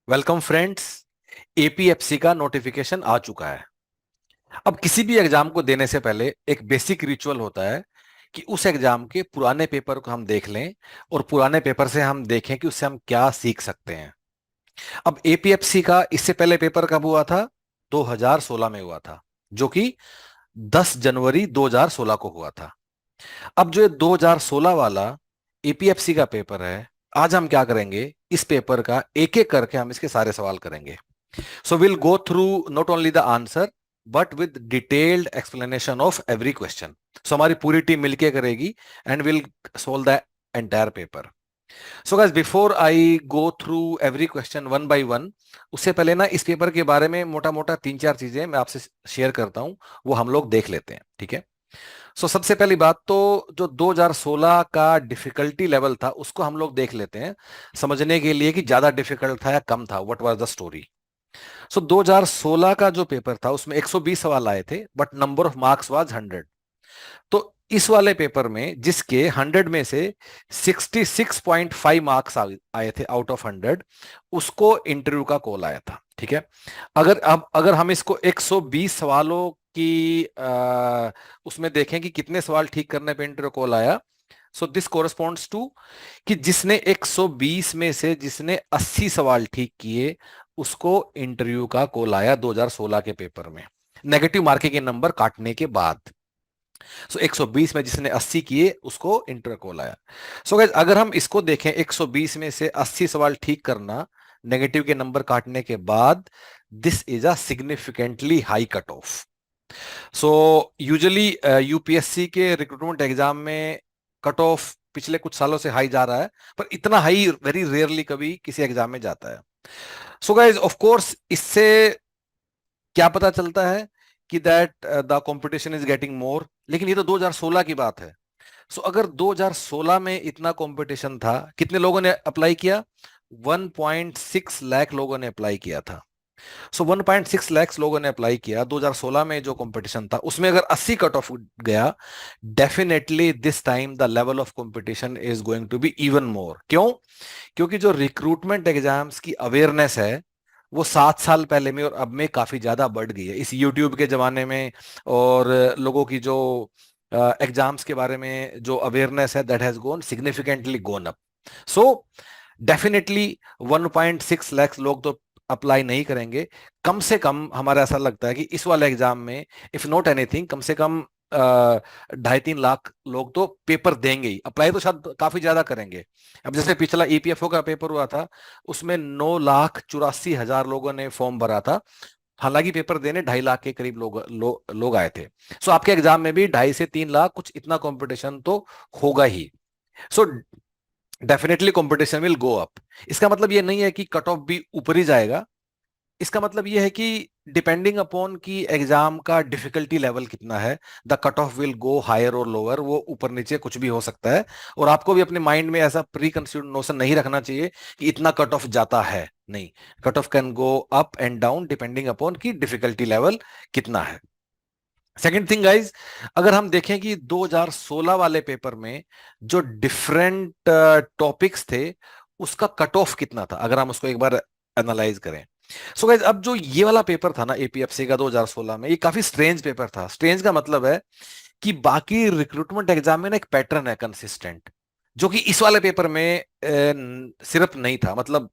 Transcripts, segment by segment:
Welcome friends. APFC का notification आ चुका है। अब किसी भी एग्जाम को देने से पहले एक बेसिक रिचुअल होता है कि उस एग्जाम के पुराने पेपर को हम देख लें और पुराने पेपर से हम देखें कि उससे हम क्या सीख सकते हैं। अब एपीएफसी का इससे पहले पेपर कब हुआ था? 2016 में हुआ था, जो कि 10 जनवरी 2016 को हुआ था। अब जो ये 2016 वाला एपीएफसी का पेपर है, आज हम क्या करेंगे, इस पेपर का एक एक करके हम इसके सारे सवाल करेंगे। So we'll go through not only the answer but with detailed explanation of every question. So हमारी पूरी टीम मिलके करेगी and we'll solve the entire paper. So guys, before I go through every question one by one, उससे पहले ना इस paper के बारे में मोटा मोटा तीन चार चीजें मैं आपसे शेयर करता हूं, वो हम लोग देख लेते हैं, ठीक है? सो सबसे पहली बात तो जो 2016 का डिफिकल्टी लेवल था उसको हम लोग देख लेते हैं, समझने के लिए कि ज्यादा डिफिकल्ट था या कम था, व्हाट वाज द स्टोरी। सो 2016 का जो पेपर था उसमें 120 सवाल आए थे, but number of marks was 100। तो इस वाले पेपर में जिसके 100 में से 66.5 मार्क्स आए थे आउट ऑफ 100, उसको इंटरव्यू का कॉल आया था, ठीक है? अगर हम इसको 120 सवालों की उसमें देखें कि कितने सवाल ठीक करने पे इंटरव्यू कॉल आया, सो दिस कोरस्पॉन्ड्स टू कि जिसने 120 में से जिसने 80 सवाल ठीक किए उसको इंटरव्यू का कॉल आया 2016 के पेपर में, नेगेटिव मार्किंग के नंबर काटने के बाद। सो 120 में जिसने 80 किए उसको इंटरव्यू कॉल आया। सो गाइस, अगर हम इसको देखें, 120 में से 80 सवाल ठीक करना नेगेटिव के नंबर काटने के बाद, this is a significantly high cut off. So usually UPSC के रिक्रूटमेंट एग्जाम में कट ऑफ पिछले कुछ सालों से हाई जा रहा है, पर इतना हाई वेरी रेयरली कभी किसी एग्जाम में जाता है। सो गाइज, ऑफ कोर्स इससे क्या पता चलता है कि that the competition is getting more, लेकिन ये तो 2016 की बात है। सो अगर 2016 में इतना कंपटीशन था, कितने लोगों ने अप्लाई किया? 1.6 लाख लोगों ने अप्लाई किया था। सो 1.6 लाख लोगों ने अप्लाई किया 2016 में, जो कंपटीशन था उसमें अगर 80 कट ऑफ गया, definitely this time the level of competition is going to be even more. क्यों? क्योंकि जो रिक्रूटमेंट एग्जाम्स की अवेयरनेस है वो 7 साल पहले में और अब में काफी ज्यादा बढ़ गई है इस यूट्यूब के जमाने में। और लोगों की जो एग्जाम्स के बारे में जो अवेयरनेस है, that has gone significantly gone up. So definitely 1.6 lakh लोग तो अप्लाई नहीं करेंगे। कम से कम हमारा ऐसा लगता है कि इस वाले एग्जाम में इफ नॉट एनीथिंग, कम से कम 2.5-3 लाख लोग तो पेपर देंगे ही। अप्लाई तो शायद काफी ज्यादा करेंगे। अब जैसे पिछला ईपीएफओ का पेपर हुआ था, उसमें 9,84,000 लोगों ने फॉर्म भरा था, हालांकि पेपर देने 2.5 लाख के करीब लोग आए थे। सो आपके एग्जाम में भी 2.5 से 3 लाख, कुछ इतना कंपटीशन तो होगा ही। So definitely competition will go up. इसका मतलब ये नहीं है कि कट ऑफ भी ऊपर ही जाएगा, इसका मतलब यह है कि डिपेंडिंग अपॉन कि एग्जाम का डिफिकल्टी लेवल कितना है, the cut off will go higher or lower, वो ऊपर नीचे कुछ भी हो सकता है। और आपको भी अपने माइंड में ऐसा प्री कंसीडर्ड नोशन नहीं रखना चाहिए कि इतना कट ऑफ जाता है, नहीं। Cut off can go up and down depending upon कि डिफिकल्टी लेवल कितना है। सेकेंड थिंग गाइज, अगर हम देखें कि 2016 वाले पेपर में जो डिफरेंट टॉपिक्स थे उसका कट ऑफ कितना था, अगर हम उसको एक बार एनालाइज करें। सो गाइज, अब जो ये वाला पेपर था ना एपीएफसी का 2016 में, ये काफी स्ट्रेंज पेपर था। स्ट्रेंज का मतलब है कि बाकी रिक्रूटमेंट एग्जाम में ना एक पैटर्न है कंसिस्टेंट, जो कि इस वाले पेपर में सिर्फ नहीं था, मतलब।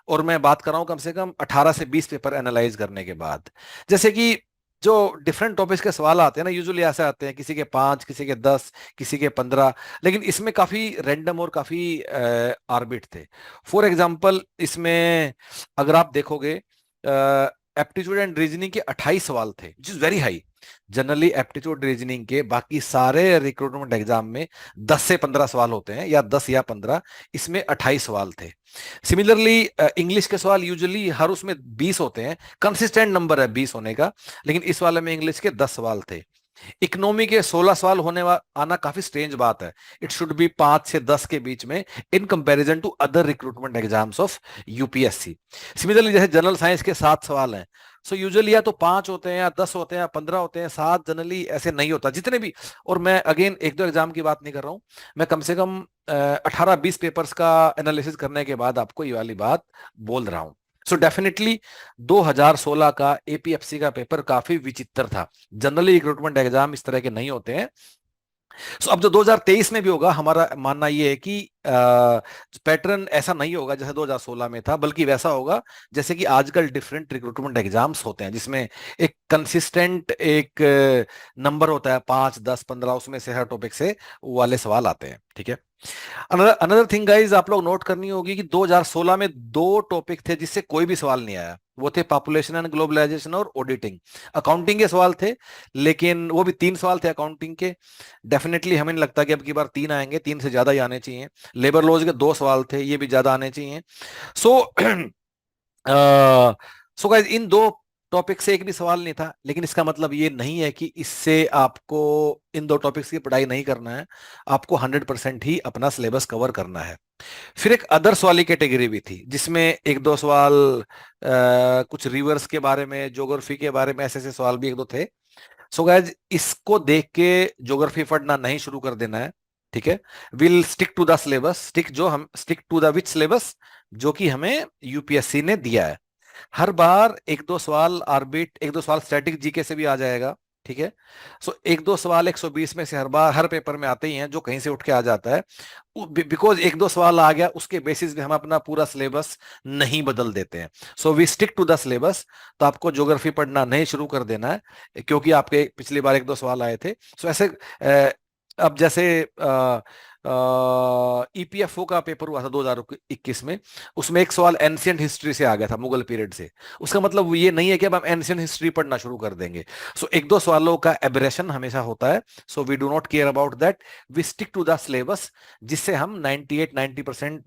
और मैं बात कर रहा हूं कम से कम 18 से 20 पेपर एनालाइज करने के बाद। जैसे कि जो डिफरेंट टॉपिक्स के सवाल आते हैं ना, यूजुअली ऐसे आते हैं, किसी के 5, किसी के 10, किसी के 15, लेकिन इसमें काफी रैंडम और काफी आर्बिट थे। फॉर एग्जाम्पल, इसमें अगर आप देखोगे, एप्टीट्यूड एंड रीजनिंग के 28 सवाल थे, which is very high. Generally aptitude reasoning के बाकी सारे रिक्रूटमेंट एग्जाम में 10 से 15 सवाल होते हैं, या 10 या 15, इसमें 28 सवाल थे। सिमिलरली इंग्लिश के सवाल यूजुअली हर उसमें 20 होते हैं, कंसिस्टेंट नंबर है 20 होने का, लेकिन इस वाले में इंग्लिश के 10 सवाल थे। इकोनॉमी के 16 सवाल आना काफी स्ट्रेंज बात है। इट शुड बी 5 से 10 के बीच में, in comparison to other recruitment exams of UPSC. Similarly जैसे जनरल साइंस के 7 सवाल हैं, सो यूजुअली या तो 5 होते हैं, या 10 होते हैं, या 15 होते हैं, 7 जनरली ऐसे नहीं होता जितने भी। और मैं अगेन एक दो एग्जाम की बात नहीं कर रहा हूं, मैं कम से कम 18-20 पेपर्स का एनालिसिस करने के बाद आपको ये वाली बात बोल रहा हूं। सो डेफिनेटली 2016 का एपीएफसी का पेपर काफी विचित्र था। जनरली रिक्रूटमेंट एग्जाम इस तरह के नहीं होते हैं। सो अब जो 2023 में भी होगा, हमारा मानना ये है कि पैटर्न ऐसा नहीं होगा जैसे 2016 में था, बल्कि वैसा होगा जैसे कि आजकल डिफरेंट रिक्रूटमेंट एग्जाम्स होते हैं, जिसमें एक कंसिस्टेंट एक नंबर होता है, 5, 10, 15, उसमें से हर टॉपिक से वो वाले सवाल आते हैं। ठीक है। अनदर थिंग गाइज, आप लोग नोट करनी होगी कि 2016 में दो टॉपिक थे जिससे कोई भी सवाल नहीं आया। वो थे पॉपुलेशन एंड ग्लोबलाइजेशन और ऑडिटिंग। अकाउंटिंग के सवाल थे, लेकिन वो भी 3 सवाल थे अकाउंटिंग के। डेफिनेटली हमें नहीं लगता कि अब की बार 3 आएंगे, 3 से ज्यादा ही आने चाहिए। लेबर लॉज के 2 सवाल थे, ये भी ज्यादा आने चाहिए। सो सो गाइज, इन दो टॉपिक से एक भी सवाल नहीं था, लेकिन इसका मतलब ये नहीं है कि इससे आपको इन दो टॉपिक्स की पढ़ाई नहीं करना है। आपको 100% ही अपना सिलेबस कवर करना है। फिर एक अदर्स वाली कैटेगरी भी थी, जिसमें 1, 2 सवाल कुछ रिवर्स के बारे में, ज्योग्राफी के बारे में, ऐसे ऐसे सवाल भी 1, 2 थे। सो गाइज, इसको देख के ज्योग्राफी पढ़ना नहीं शुरू कर देना है। ठीक है। Will stick to the syllabus, stick to the which syllabus, जो कि हमें यूपीएससी ने दिया है। हर बार 1, 2 सवाल आर्बिट, 1, 2 सवाल स्टैटिक जीके से भी आ जाएगा। ठीक है। सो 1, 2 सवाल 120 में से हर बार हर पेपर में आते ही हैं, जो कहीं से उठ के आ जाता है। बिकॉज 1, 2 सवाल आ गया, उसके बेसिस पे हम अपना पूरा सिलेबस नहीं बदल देते हैं। So we stick to the syllabus. तो आपको ज्योग्राफी पढ़ना नहीं शुरू कर देना है, क्योंकि आपके पिछली बार 1, 2 सवाल आए थे। सो ऐसे अब जैसे ईपीएफओ का पेपर हुआ था 2021 में, उसमें एक सवाल एंशियंट हिस्ट्री से आ गया था, मुगल पीरियड से। उसका मतलब ये नहीं है कि अब हम एंशियंट हिस्ट्री पढ़ना शुरू कर देंगे। सो 1, 2 सवालों का एब्रेशन हमेशा होता है। So we do not care about that. We stick to the syllabus, जिससे हम 98-90%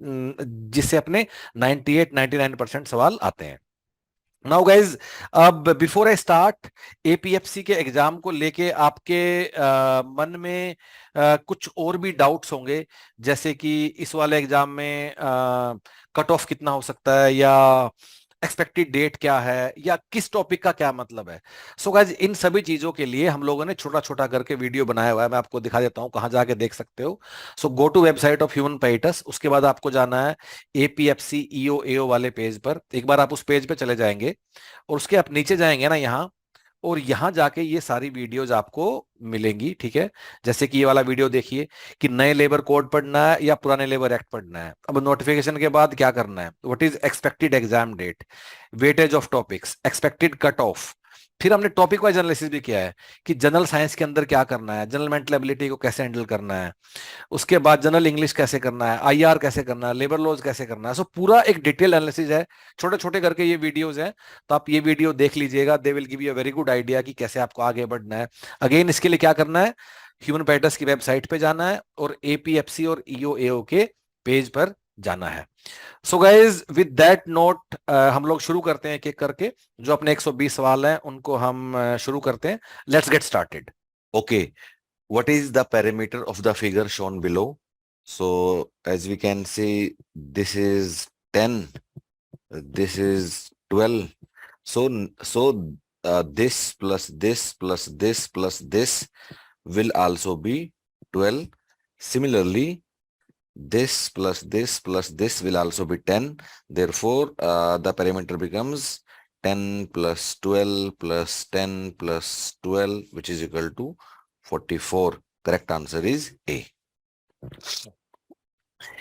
जिससे अपने 98-99% सवाल आते हैं। नाउ गाइज, अब बिफोर आई स्टार्ट, एपीएफसी के एग्जाम को लेके आपके मन में कुछ और भी डाउट्स होंगे, जैसे कि इस वाले एग्जाम में कट ऑफ कितना हो सकता है, या एक्सपेक्टेड डेट क्या है, या किस टॉपिक का क्या मतलब है। सो गाइज, इन सभी चीजों के लिए हम लोगों ने छोटा छोटा करके वीडियो बनाया हुआ है। मैं आपको दिखा देता हूँ कहाँ जाके देख सकते हो। So go to website of human pets, उसके बाद आपको जाना है एपीएफसी ईओ एओ वाले पेज पर। एक बार आप उस पेज पे चले जाएंगे, और उसके आप नीचे जाएंगे ना यहाँ, और यहाँ जाके ये सारी वीडियोज आपको मिलेंगी। ठीक है। जैसे कि ये वाला वीडियो देखिए कि नए लेबर कोड पढ़ना है या पुराने लेबर एक्ट पढ़ना है। अब नोटिफिकेशन के बाद क्या करना है, what is expected exam date, weightage of topics, expected cut off. फिर हमने टॉपिक वाइज एनालिसिस भी किया है कि जनरल साइंस के अंदर क्या करना है, जनरल मेंटल एबिलिटी को कैसे हैंडल करना है, उसके बाद जनरल इंग्लिश कैसे करना है, आईआर कैसे करना है, लेबर लॉज कैसे करना है। सो पूरा एक डिटेल एनालिसिस है, छोटे छोटे करके ये वीडियोस हैं। तो आप ये वीडियो देख लीजिएगा, they will give you a very good idea कि कैसे आपको आगे बढ़ना है। अगेन, इसके लिए क्या करना है, ह्यूमन पैटर्स की वेबसाइट पे जाना है, और एपीएफसी और ईओएओ के पेज पर जाना है। So guys, with that note हम लोग शुरू करते हैं एक एक करके। जो अपने 120 सवाल हैं उनको हम शुरू करते हैं। Let's get started. Okay, what is the parameter of the figure shown below? So as we can see, this is 10, this is 12. So this plus this plus this plus this will also be 12. Similarly, this plus this plus this will also be 10. Therefore the parameter becomes 10 plus 12 plus 10 plus 12, which is equal to 44. Correct answer is A.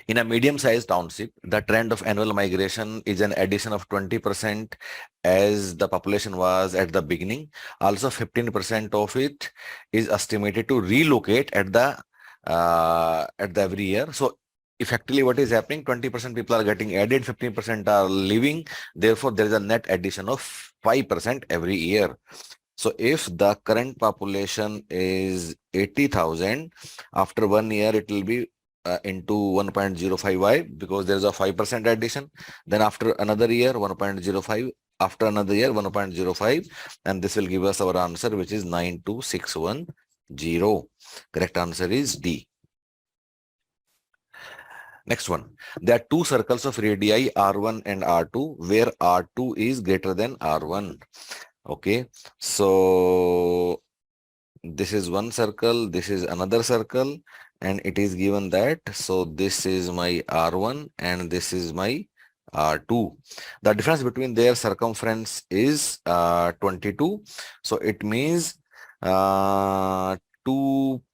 In a medium-sized township, the trend of annual migration is an addition of 20% as the population was at the beginning. Also, 15% of it is estimated to relocate at the every year. So effectively what is happening, 20% people are getting added, 15% are leaving. Therefore, there is a net addition of 5% every year. So if the current population is 80,000, after 1 year it will be into 1.05y, because there is a 5% addition. Then after another year 1.05, after another year 1.05, and this will give us our answer, which is 92610. Correct answer is D. Next one, there are two circles of radii R1 and R2 where R2 is greater than R1. Okay, so this is one circle, this is another circle, and it is given that, so this is my R1 and this is my R2. The difference between their circumference is 22. So it means 2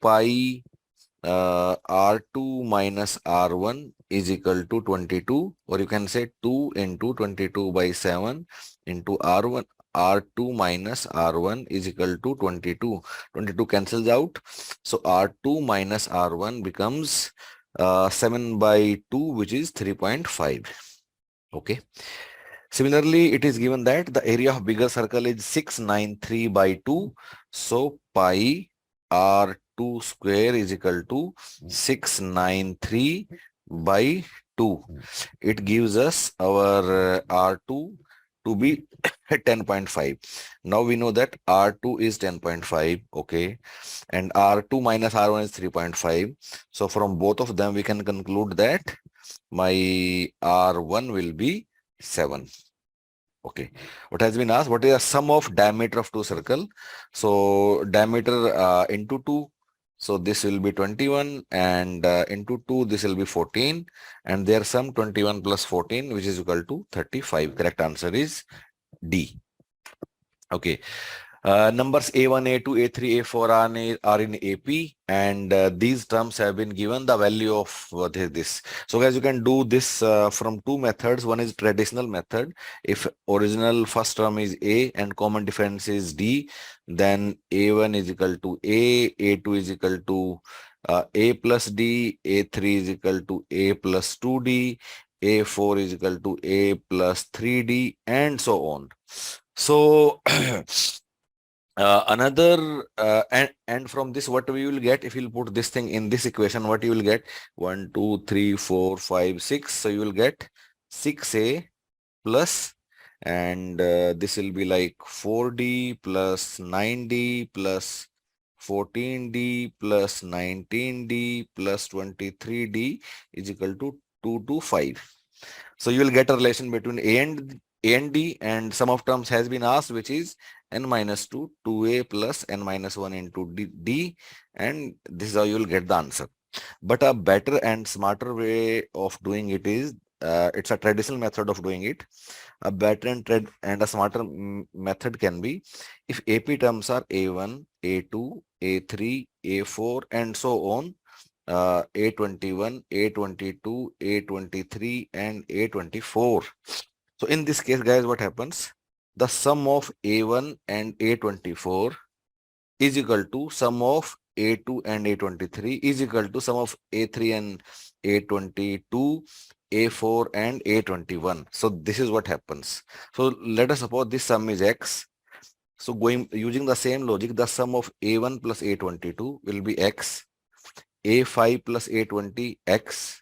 pi R2 minus R1 is equal to 22, or you can say 2 into 22 by 7 into R1. R2 minus R1 is equal to 22. 22 cancels out. So R2 minus R1 becomes 7 by 2, which is 3.5. Okay. Similarly, it is given that the area of bigger circle is 693 by 2. So pi R2 square is equal to 693 by 2. It gives us our R2 to be 10.5. Now we know that R2 is 10.5, okay, and R2 minus R1 is 3.5. So from both of them, we can conclude that my R1 will be 7. Okay. What has been asked? What is the sum of diameter of two circle? So diameter into 2. So this will be 21, and into 2 this will be 14, and their sum 21 plus 14, which is equal to 35. Correct answer is D. Okay. Numbers A1, A2, A3, A4 are in AP, and these terms have been given the value of this. So guys, you can do this from two methods. One is traditional method. If original first term is A and common difference is D, then A1 is equal to A, A2 is equal to A plus D, A3 is equal to A plus 2D, A4 is equal to A plus 3D, and so on. So and from this, what we will get if you'll put this thing in this equation, what you will get? 1 2 3 4 5 6. So you will get 6a plus, and this will be like 4d plus 9d plus 14d plus 19d plus 23d is equal to 2 to 5. So you will get a relation between A and D, and sum of terms has been asked, which is n minus 2, 2a plus n minus 1 into D, and this is how you will get the answer. But a better and smarter way of doing it is, it's a traditional method of doing it. A better and a smarter method can be, if AP terms are A1, A2, A3, A4, and so on, A21, A22, A23, and A24. So in this case, guys, what happens? The sum of A1 and A24 is equal to sum of A2 and A23 is equal to sum of A3 and A22, A4 and A21. So this is what happens. So let us suppose this sum is X. So using the same logic, the sum of A1 plus A22 will be X. A5 plus A20 X,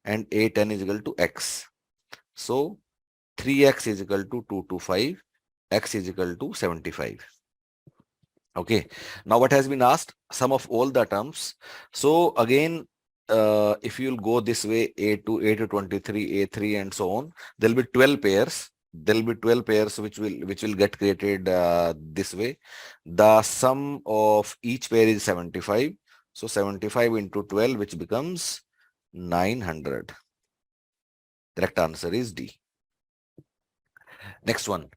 and A10 is equal to X. So 3X is equal to 225, X is equal to 75. Okay. Now what has been asked? Sum of all the terms. So again, if you'll go this way, A2, A2 23, A3, and so on, there'll be 12 pairs. There'll be 12 pairs which will get created this way. The sum of each pair is 75. So 75 into 12, which becomes 900. Correct answer is D. Next one.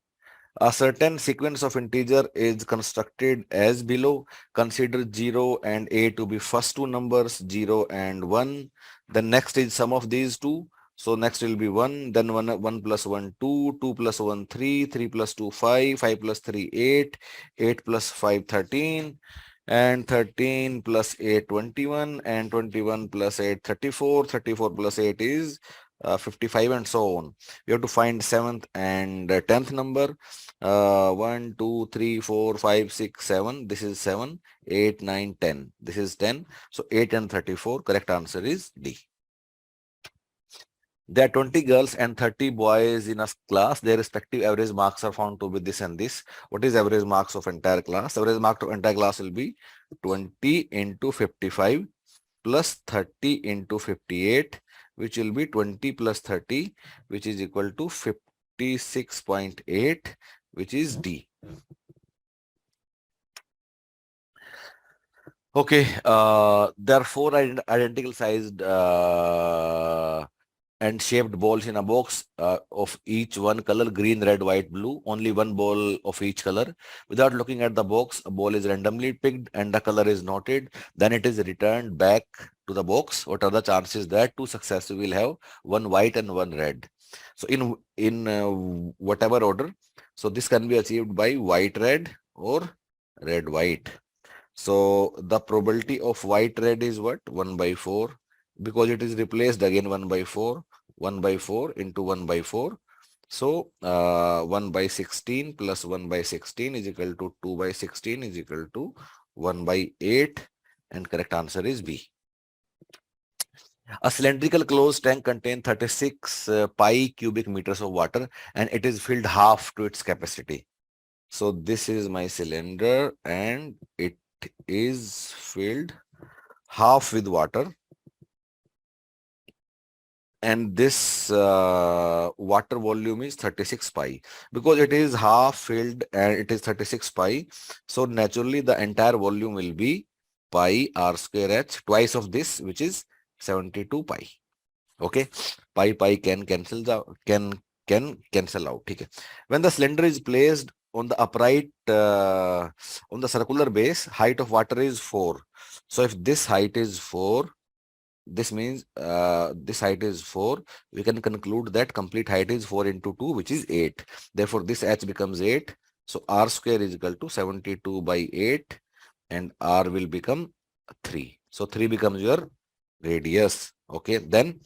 A certain sequence of integer is constructed as below. Consider 0 and a to be first two numbers, 0 and 1. The next is sum of these two. So next will be 1, then 1 plus 1, 2, 2 plus 1, 3, 3 plus 2, 5, 5 plus 3, 8, 8 plus 5, 13, and 13 plus 8, 21, and 21 plus 8, 34, 34 plus 8 is 55, and so on. We have to find 7th and 10th number. 1 2 3 4 5 6 7. This is 7, 8 9 10. This is 10. So 8 and 34. Correct answer is D. There are 20 girls and 30 boys in a class. Their respective average marks are found to be this and this. What is average marks of entire class? Average mark of entire class will be 20 into 55 plus 30 into 58, which will be 20 plus 30, which is equal to 56.8, which is D. Okay, there are four identical sized and shaped balls in a box of each one color, green, red, white, blue, only one ball of each color. Without looking at the box, a ball is randomly picked and the color is noted. Then it is returned back to the box. What are the chances that two successive will have one white and one red? So in whatever order, so this can be achieved by white, red or red, white. So the probability of white red is what? 1 by 4, because it is replaced again 1 by 4, 1 by 4 into 1 by 4. So 1 by 16 plus 1 by 16 is equal to 2 by 16 is equal to 1 by 8, and correct answer is B. A cylindrical closed tank contains 36 pi cubic meters of water and it is filled half to its capacity. So this is my cylinder and it is filled half with water, and this water volume is 36 pi. Because it is half filled and it is 36 pi, so naturally the entire volume will be pi r square h, twice of this, which is 72 pi. Okay, pi can cancel out, can cancel out. Okay, when the cylinder is placed on the upright on the circular base, height of water is 4. So if this height is 4, this means this height is 4, we can conclude that complete height is 4 into 2, which is 8. Therefore this h becomes 8. So r square is equal to 72 by 8 and r will become 3. So 3 becomes your radius. Okay, then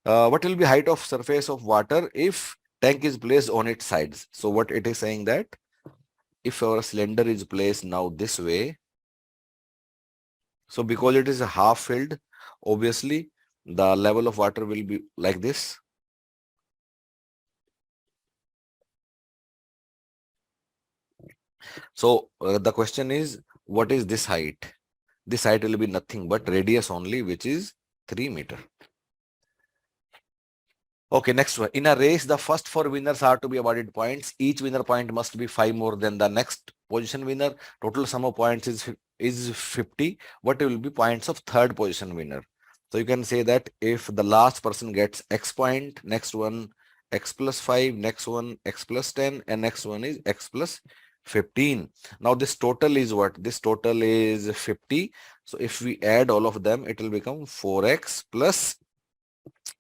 what will be height of surface of water if tank is placed on its sides? So what it is saying that if our cylinder is placed now this way, so because it is a half filled, obviously the level of water will be like this. So the question is, what is this height? This height will be nothing but radius only, which is 3 meter. Okay, next one. In a race, the first 4 winners are to be awarded points. Each winner point must be 5 more than the next position winner. Total sum of points is 50. What will be points of third position winner? So you can say that if the last person gets X point, next one X plus 5, next one X plus 10, and next one is X plus 15. Now this total is what? This total is 50. So if we add all of them, it will become 4X plus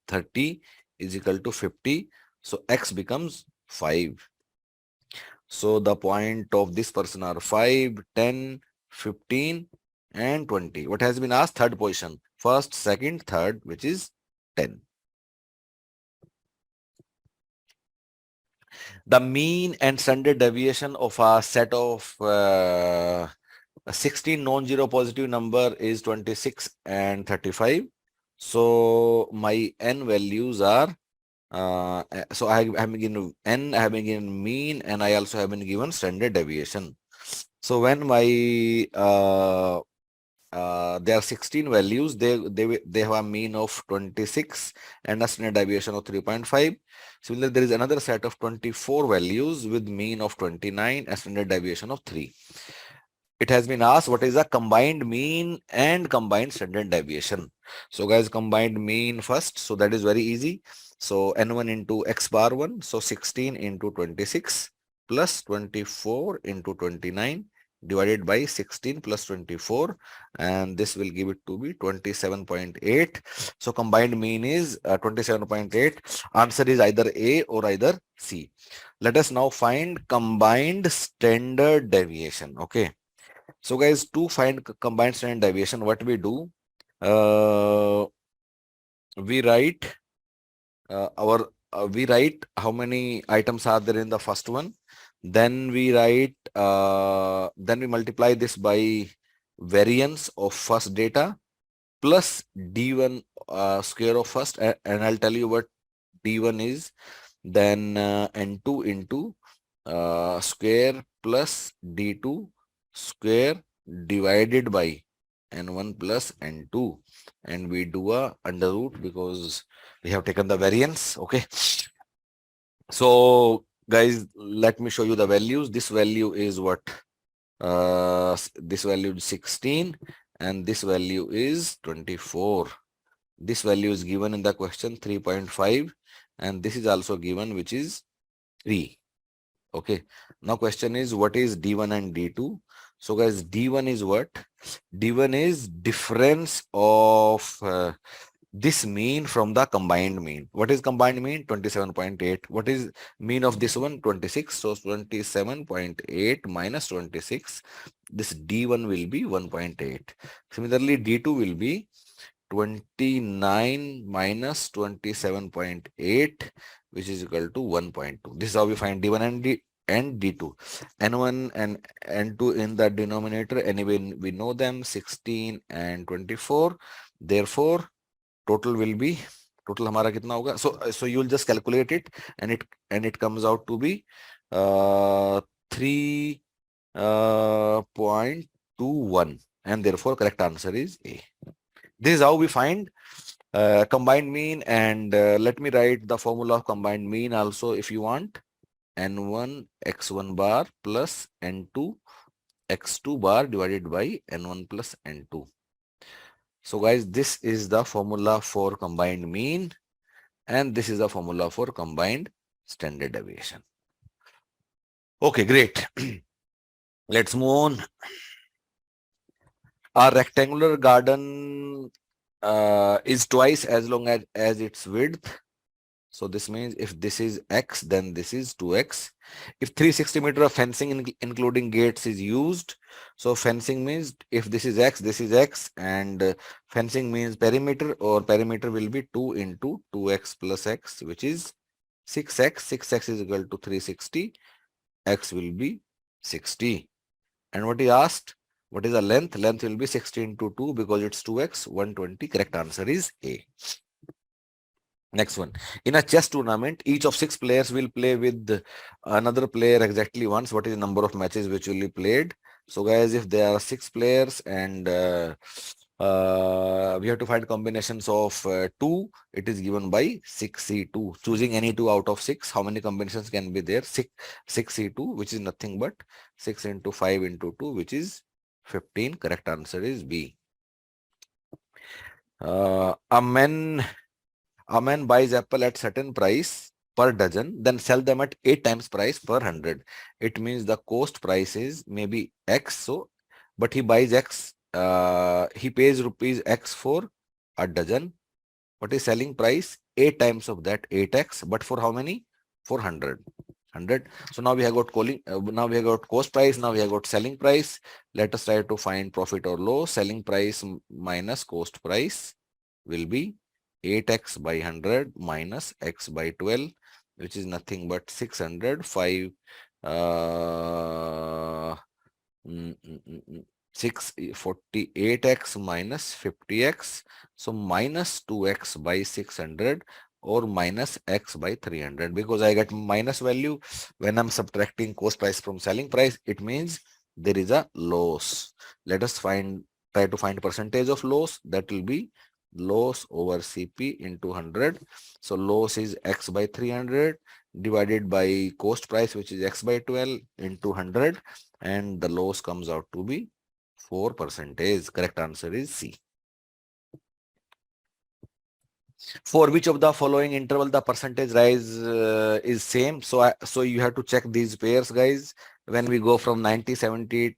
30 is equal to 50. So X becomes 5. So the point of this person are 5, 10, 15 and 20. What has been asked? Third position. First, second, third, which is 10. The mean and standard deviation of a set of 16 non-zero positive number is 26 and 35. So my n values are so I have been given n, I have been given mean, and I also have been given standard deviation. So when my there are 16 values, they have a mean of 26 and a standard deviation of 3.5. Similarly, there is another set of 24 values with mean of 29 and standard deviation of 3. It has been asked what is the combined mean and combined standard deviation. So guys, combined mean first. So that is very easy. So n1 into x bar 1. So 16 into 26 plus 24 into 29 divided by 16 plus 24, and this will give it to be 27.8. So combined mean is 27.8. Answer is either A or either C. Let us now find combined standard deviation. Okay. So guys, to find combined standard deviation, what we do, we write we write how many items are there in the first one. Then we write, then we multiply this by variance of first data plus D1 square of first, and I'll tell you what D1 is. Then N2 into square plus D2 square divided by N1 plus N2, and we do a under root because we have taken the variance. Okay, so guys, let me show you the values. This value is what? This value is 16 and this value is 24. This value is given in the question 3.5 and this is also given, which is 3. Okay. Now question is what is D1 and D2? So guys, D1 is what? D1 is difference of this mean from the combined mean. What is combined mean? 27.8. What is mean of this one? 26. So 27.8 minus 26. This D1 will be 1.8. Similarly, D2 will be 29 minus 27.8, which is equal to 1.2. This is how we find D1 and D2. N1 and N2 in the denominator. Anyway, we know them 16 and 24. Therefore, total will be हमारा कितना होगा? So you will just calculate it and it comes out to be 3.21 and therefore correct answer is A. This is how we find combined mean, and let me write the formula of combined mean also if you want. N1 x1 bar plus N2 x2 bar divided by N1 plus N2. So guys, this is the formula for combined mean and this is the formula for combined standard deviation. Okay, great. Let's move on. A rectangular garden is twice as long as its width. So this means if this is x, then this is 2x. If 360 meter of fencing including gates is used, so fencing means if this is x, this is x, and fencing means perimeter, or perimeter will be 2 into 2x plus x, which is 6x. 6x is equal to 360. X will be 60. And what he asked, what is the length? Length will be 60 into 2 because it's 2x, 120. Correct answer is A. Next one. In a chess tournament, each of 6 players will play with another player exactly once. What is the number of matches which will be played? So guys, if there are 6 players and we have to find combinations of 2, it is given by 6C2. Choosing any 2 out of 6, how many combinations can be there? 6C2, which is nothing but 6 into 5 into 2, which is 15. Correct answer is B. A man buys apple at certain price per dozen, then sell them at 8 times price per 100. It means the cost price is maybe X. So, but he buys X, he pays rupees X for a dozen. What is selling price? 8 times of that, 8X, but for how many? For 100. 100. So now we have got now we have got cost price, now we have got selling price. Let us try to find profit or loss. Selling price minus cost price will be 8x by 100 minus x by 12, which is nothing but 600. 648x minus 50x. So minus 2x by 600 or minus x by 300, because I get minus value when I'm subtracting cost price from selling price. It means there is a loss. Let us try to find percentage of loss. That will be loss over CP into 100. So loss is x by 300 divided by cost price, which is x by 12 into 100, and the loss comes out to be 4%. Correct answer is C. For which of the following interval the percentage rise is same? So you have to check these pairs, guys. When we go from 90, 70,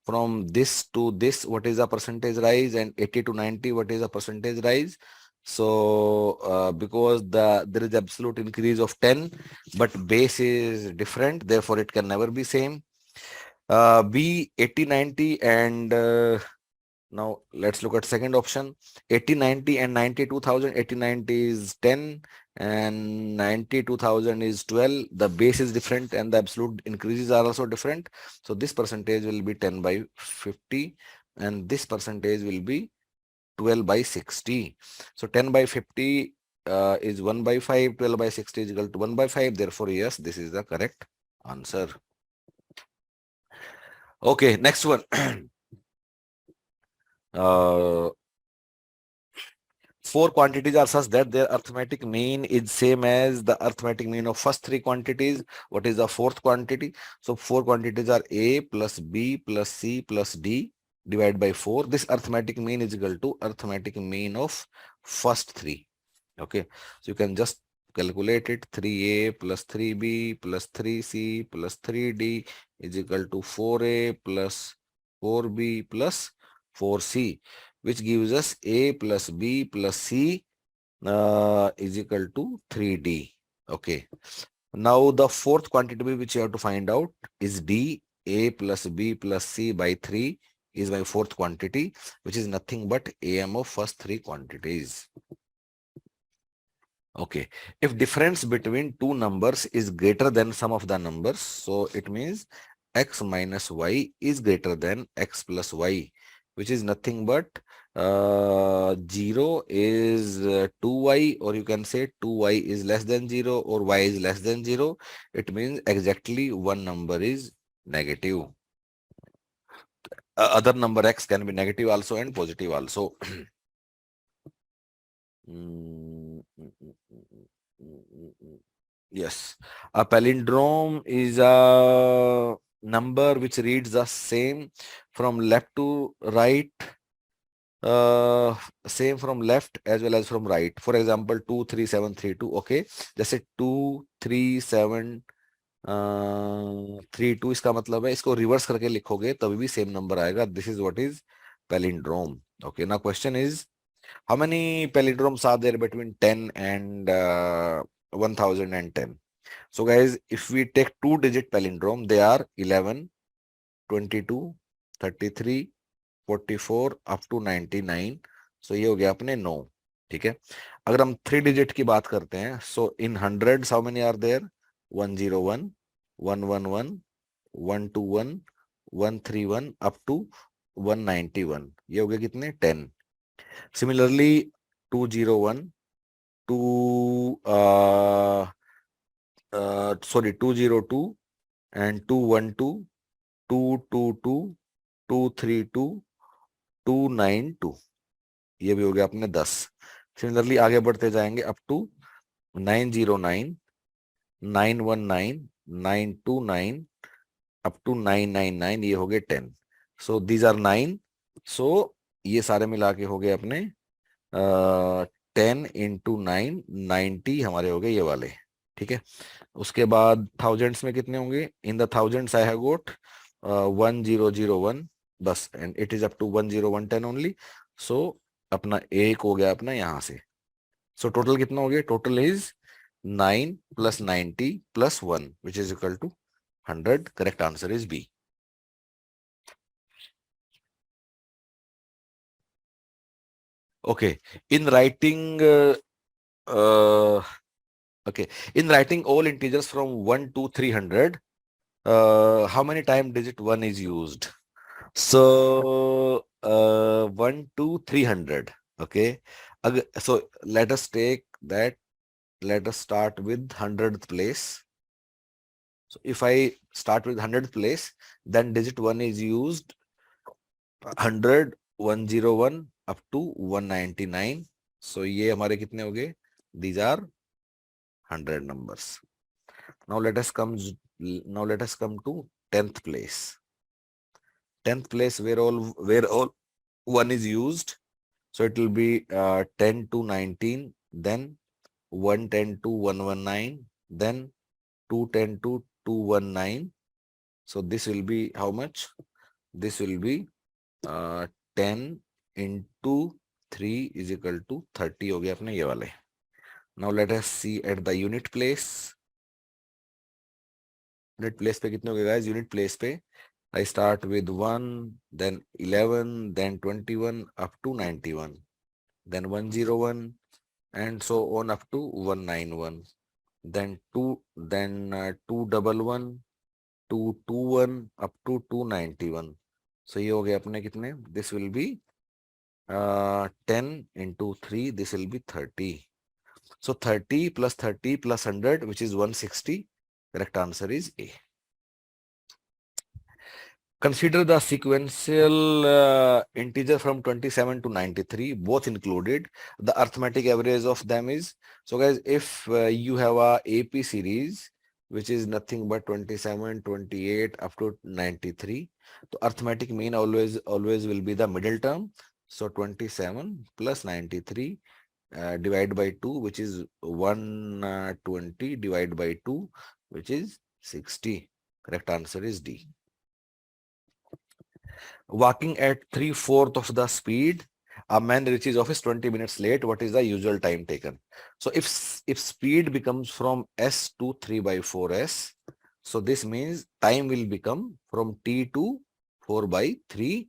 from this to this, what is the percentage rise, and 80 to 90, what is the percentage rise? So because there is absolute increase of 10, but base is different, therefore it can never be same. B 80, 90, and now let's look at second option. 80, 90 and 92,000. 80, 90 is 10 and 92,000 is 12. The base is different and the absolute increases are also different. So this percentage will be 10 by 50 and this percentage will be 12 by 60. So 10 by 50 is 1 by 5. 12 by 60 is equal to 1 by 5. Therefore, yes, this is the correct answer. Okay, next one. Four quantities are such that their arithmetic mean is same as the arithmetic mean of first 3 quantities. What is the fourth quantity? So 4 quantities are A plus B plus C plus D. divide by 4. This arithmetic mean is equal to arithmetic mean of first three. Okay, so you can just calculate it. 3a plus 3b plus 3c plus 3d is equal to 4a plus 4b plus 4c, which gives us a plus b plus c is equal to 3d. Okay, now the fourth quantity which you have to find out is d. A plus b plus c by 3 is my fourth quantity, which is nothing but am of first three quantities. Okay, if difference between two numbers is greater than sum of the numbers, so it means x minus y is greater than x plus y, which is nothing but 0 is 2y, or you can say 2y is less than 0 or y is less than 0. It means exactly one number is negative. Other number x can be negative also and positive also. Mm, mm, mm, mm, Yes, a palindrome is a number which reads the same from left to right, uh, same from left as well as from right. For example, 23732. Okay, जैसे 23732 इसका मतलब है इसको reverse करके लिखोगे तभी भी same number आएगा. This is what is palindrome. Okay, now question is, how many palindromes are there between 10 and 1010? So guys, if we take two-digit palindrome, they are 11, 22, 33, 44 up to 99. So ये हो गया अपने 9. ठीक है. अगर हम 3 digit की बात करते हैं, so in hundreds how many are there? 101, 111, 121, 131 up to 191. ये हो गए कितने? 10. Similarly, 201, 202 and 212, 222, 232, 292. ये भी हो गया अपने 10. सिमिलरली आगे बढ़ते जाएंगे अप टू 909, 919, 929 अप टू 999. ये हो गए 10. So these are 9. सो ये सारे मिला के हो गए अपने 10 इंटू 9, 90 हमारे हो गए ये वाले. ठीक है. उसके बाद थाउजेंड्स में कितने होंगे? In the thousands I have got 1001 बस, and it is up to 10110 only. So अपना एक हो गया अपना यहां से. सो टोटल कितना हो गया? Total is 9 plus 90 plus 1 which is equal to 100. Correct answer is B. Okay, in writing, okay, in writing all integers from 1 to 300, how many time digit 1 is used? So 1 to 300. Okay, so let us take that. Let us start with 100th place. So if I start with 100th place, then digit 1 is used 100, 101 up to 199. So ये हमारे कितने हो गए? These are 100 numbers. Now let us come to 10th place. 10th place where all 1 is used. So it will be 10 to 19, then 110 to 119, then 210 to 219. So this will be how much? This will be 10 into 3 is equal to 30 हो गया अपने ये वाले. Now let us see at the unit place. Unit place पे कितने हो गए guys? Unit place पे I start with 1, then 11, then 21 up to 91, then 101 and so on up to 191, then 211, 221 up to 291. So ये हो गया अपने कितने? This will be 10 into 3, this will be 30. So 30 plus 30 plus 100, which is 160. Correct answer is A. Consider the sequential integer from 27 to 93, both included. The arithmetic average of them is, so guys, if you have a AP series which is nothing but 27, 28 up to 93. So arithmetic mean always will be the middle term. So 27 plus 93 divide by 2, which is 120 divide by 2, which is 60. Correct answer is D. Walking at 3/4 of the speed, a man reaches office 20 minutes late. What is the usual time taken? So if speed becomes from S to 3/4s, so this means time will become from T to 4/3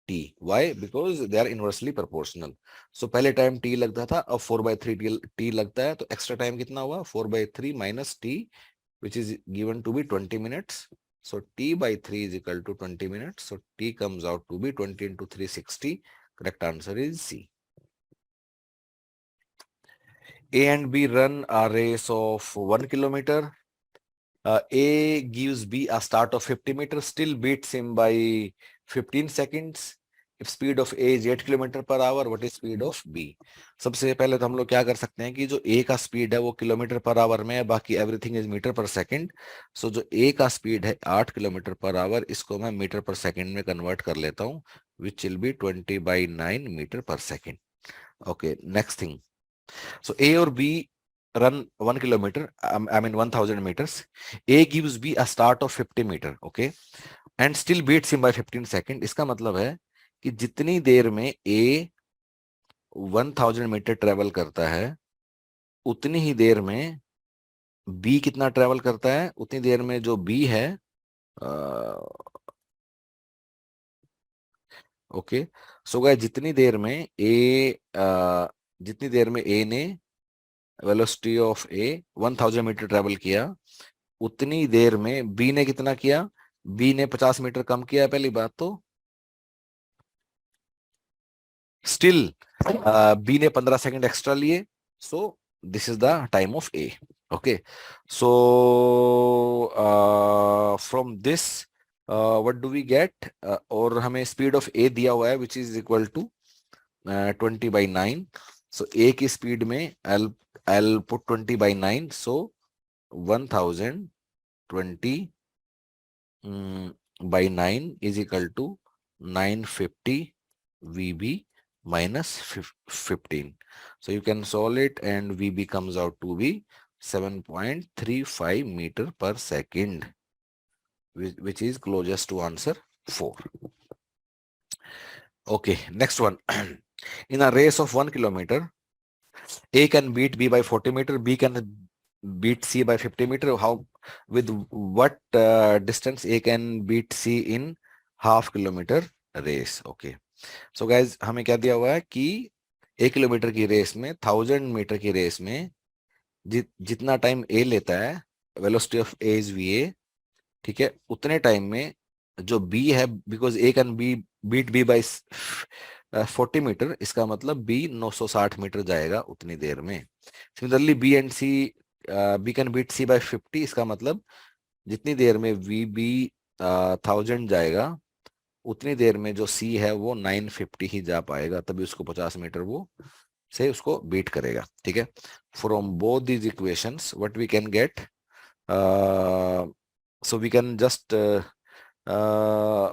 T. Why? Because they are inversely proportional. So पहले time T लगता था, अब 4/3 T लगता है, तो extra time कितना हुआ? 4/3 minus T, which is given to be 20 minutes. So T by 3 is equal to 20 minutes. So T comes out to be 20 into 360. Correct answer is C. A and B run a race of 1 kilometer. A gives B a start of 50 meters, still beats him by 15 seconds. If speed of A is 8 kilometre per hour, what is speed of B? सबसे पहले तो हम लोग क्या कर सकते हैं कि जो A का स्पीड है वो किलोमीटर पर आवर में है, बाकी एवरीथिंग इज मीटर पर सेकंड. सो जो A का स्पीड है 8 किलोमीटर पर आवर, इसको मैं मीटर पर सेकंड में कन्वर्ट कर लेता हूँ, विच विल बी 20/9 मीटर पर second. Okay, next thing. So A or B run 1 kilometer, I mean 1000 meters. A gives B a start of 50 meter, okay, and still beats him by 15 second. इसका मतलब है कि जितनी देर में A 1000 मीटर ट्रेवल करता है, उतनी ही देर में B कितना ट्रेवल करता है, उतनी देर में जो B है, ओके. सो गाइस, जितनी देर में A ने velocity of a 1000 metre travel किया, उतनी देर में बी ने कितना किया? बी ने 50 मीटर कम किया. पहली बात तो स्टिल बी ने 15 सेकंड एक्स्ट्रा लिए. So this is the time of A. Okay, so from this what do we get? और हमें स्पीड ऑफ ए दिया हुआ है which is equal to 20/9. So A की स्पीड में I'll put 20/9. So 1020 by 9 is equal to 950 VB minus 15. So you can solve it and VB comes out to be 7.35 meter per second, which is closest to answer 4. Okay, next one. In a race of 1 kilometer, A can beat B by 40 meter, B can beat C by 50 meter. How, with what distance A can beat C in half kilometer race? Okay. So guys, हमें क्या दिया हुआ है कि 1 kilometre की race में, 1000 metre की race में जितना टाइम A लेता है, velocity of A is VA, ठीक है, उतने टाइम में जो B है, because A can beat B by 40 metre, इसका मतलब B 960 मीटर जाएगा उतनी देर में. Similarly B can beat C by 50, इसका मतलब जितनी देर में VB 1000 जाएगा, उतनी देर में जो C है वो 950 ही जा पाएगा, तभी उसको 50 मीटर वो से उसको बीट करेगा. ठीक है, from both these equations what we can get, so we can just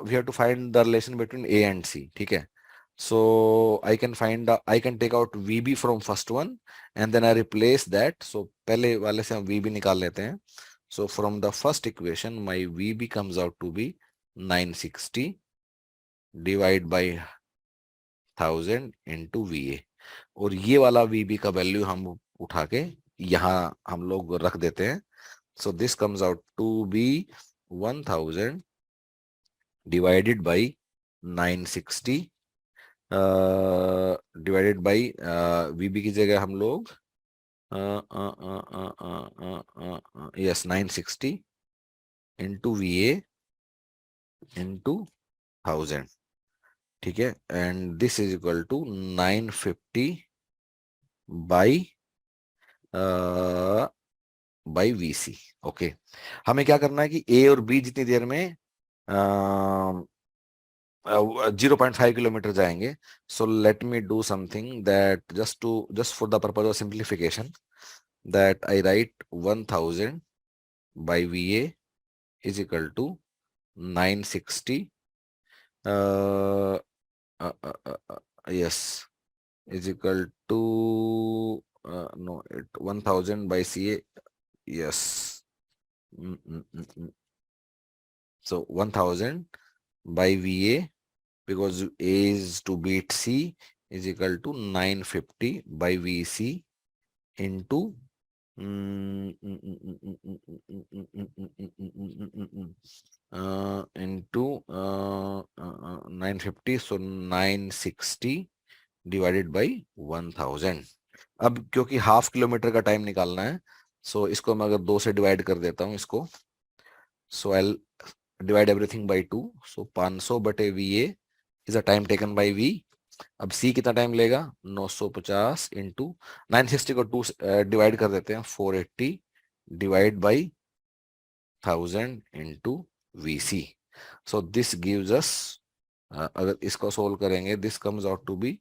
we have to find the relation between A and C. ठीक है, so I can take out VB from first one and then I replace that. So पहले वाले से हम VB निकाल लेते हैं. So from the first equation my VB comes out to be 960 divide by 1000 into VA. और ये वाला VB का वैल्यू हम उठा के यहाँ हम लोग रख देते हैं. So this comes out to be 1000 divided by 960 divided by VB की जगह हम लोग yes 960 into VA into 1000. ठीक है, and this is equal to 950 by VC. Okay, हमें क्या करना है कि A और B जितनी देर में 0.5 किलोमीटर जाएंगे. So let me do something that just for the purpose of simplification, that I write 1000 by VA is equal to 960 yes is equal to no, 1000 by CA. Yes. Mm, mm, mm, mm. So 1000 by VA, because A is to beat C, is equal to 950 by VC into into 950, so 960 divided by 1000. अब क्योंकि half kilometre का time निकालना है, सो इसको मैं अगर 2 से divide कर देता हूं इसको, so I divide everything by 2. So 500 बटे V A is a time taken by V. अब सी कितना टाइम लेगा, 950 इंटू 960 को 2 डिवाइड कर देते हैं, 480 divide by 1000 into V C. So this gives us, अगर इसको सोल्व करेंगे, this comes out to be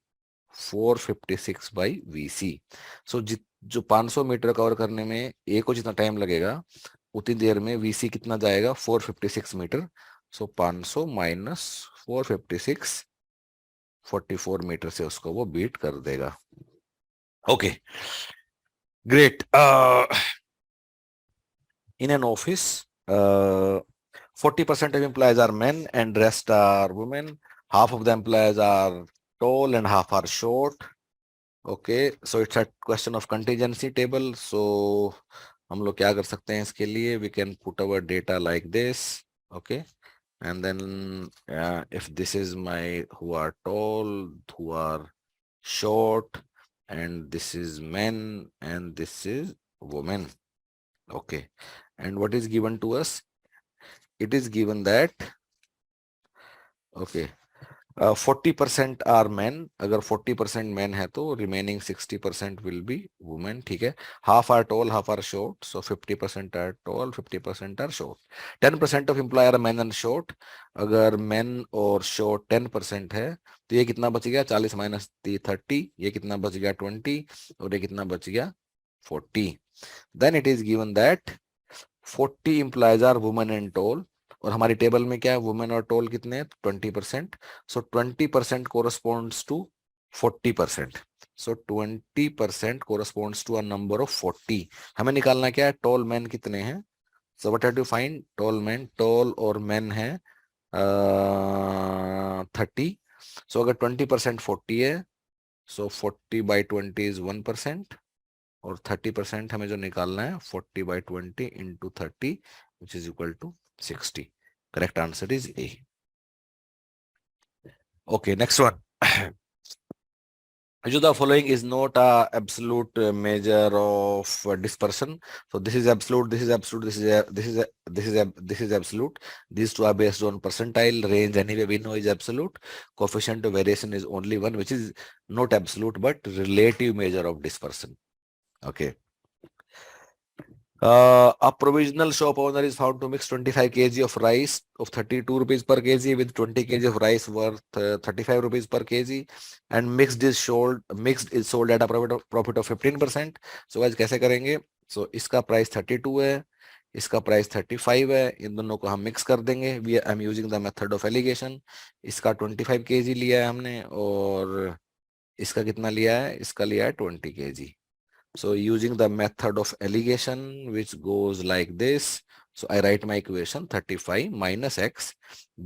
456 by VC. So जो 500 मीटर कवर करने में ए को जितना टाइम लगेगा, उतनी देर में VC कितना जाएगा, 456 मीटर. सो 500 माइनस 456, 44 मीटर से उसको वो बीट कर देगा. Okay, great. In an office, 40% of employees are men and rest are women. Half of the employees are tall and half are short. Okay, so it's a question of contingency table. So हम लोग क्या कर सकते हैं इसके लिए, we can put our data like this. Okay, and then if this is my who are tall, who are short, and this is men and this is women. Okay, and what is given to us? It is given that, okay, 40% are man. अगर 40% man है तो remaining 60% will be women. ठीक है, half are tall half are short, so 50% are tall 50% are short. 10% of employ are man and short. अगर man और short 10% है तो ये कितना बच गया, 40 माइनस 30, ये कितना बच गया 20, और ये कितना बच गया 40. Then it is given that 40 employees are women and tall, और हमारी टेबल में क्या है, वुमेन और टोल कितने हैं, 20%. So 20% corresponds to 40%. So 20% corresponds to a number of 40. हमें निकालना क्या है, टोल मैन कितने हैं. So what have to find, tall man, tall और मैन है 30. सो अगर 20% 40 है, सो 40 बाई 20 इज 1%, और 30% हमें जो निकालना है 40 by 20 into 30 which is equal to 60. Correct answer is A. Okay, next one. Which of the following is not a absolute measure of dispersion? So this is absolute, this is absolute, this is absolute. These two are based on percentile. Range anyway we know is absolute. Coefficient of variation is only one, which is not absolute but relative measure of dispersion. Okay. A provisional shop owner is found to mix 25 kg of rice of 32 rupees per kg with 20 kg of rice worth 35 rupees per kg, and mixed is sold at a profit of 15%. So guys कैसे करेंगे, so इसका price 32 है, इसका price 35 है, इन दोनों को हम mix कर देंगे. I am using the method of alligation. इसका 25 kg लिया है हमने, और इसका कितना लिया है, इसका लिया है 20 kg. So using the method of alligation, which goes like this, so I write my equation 35 minus x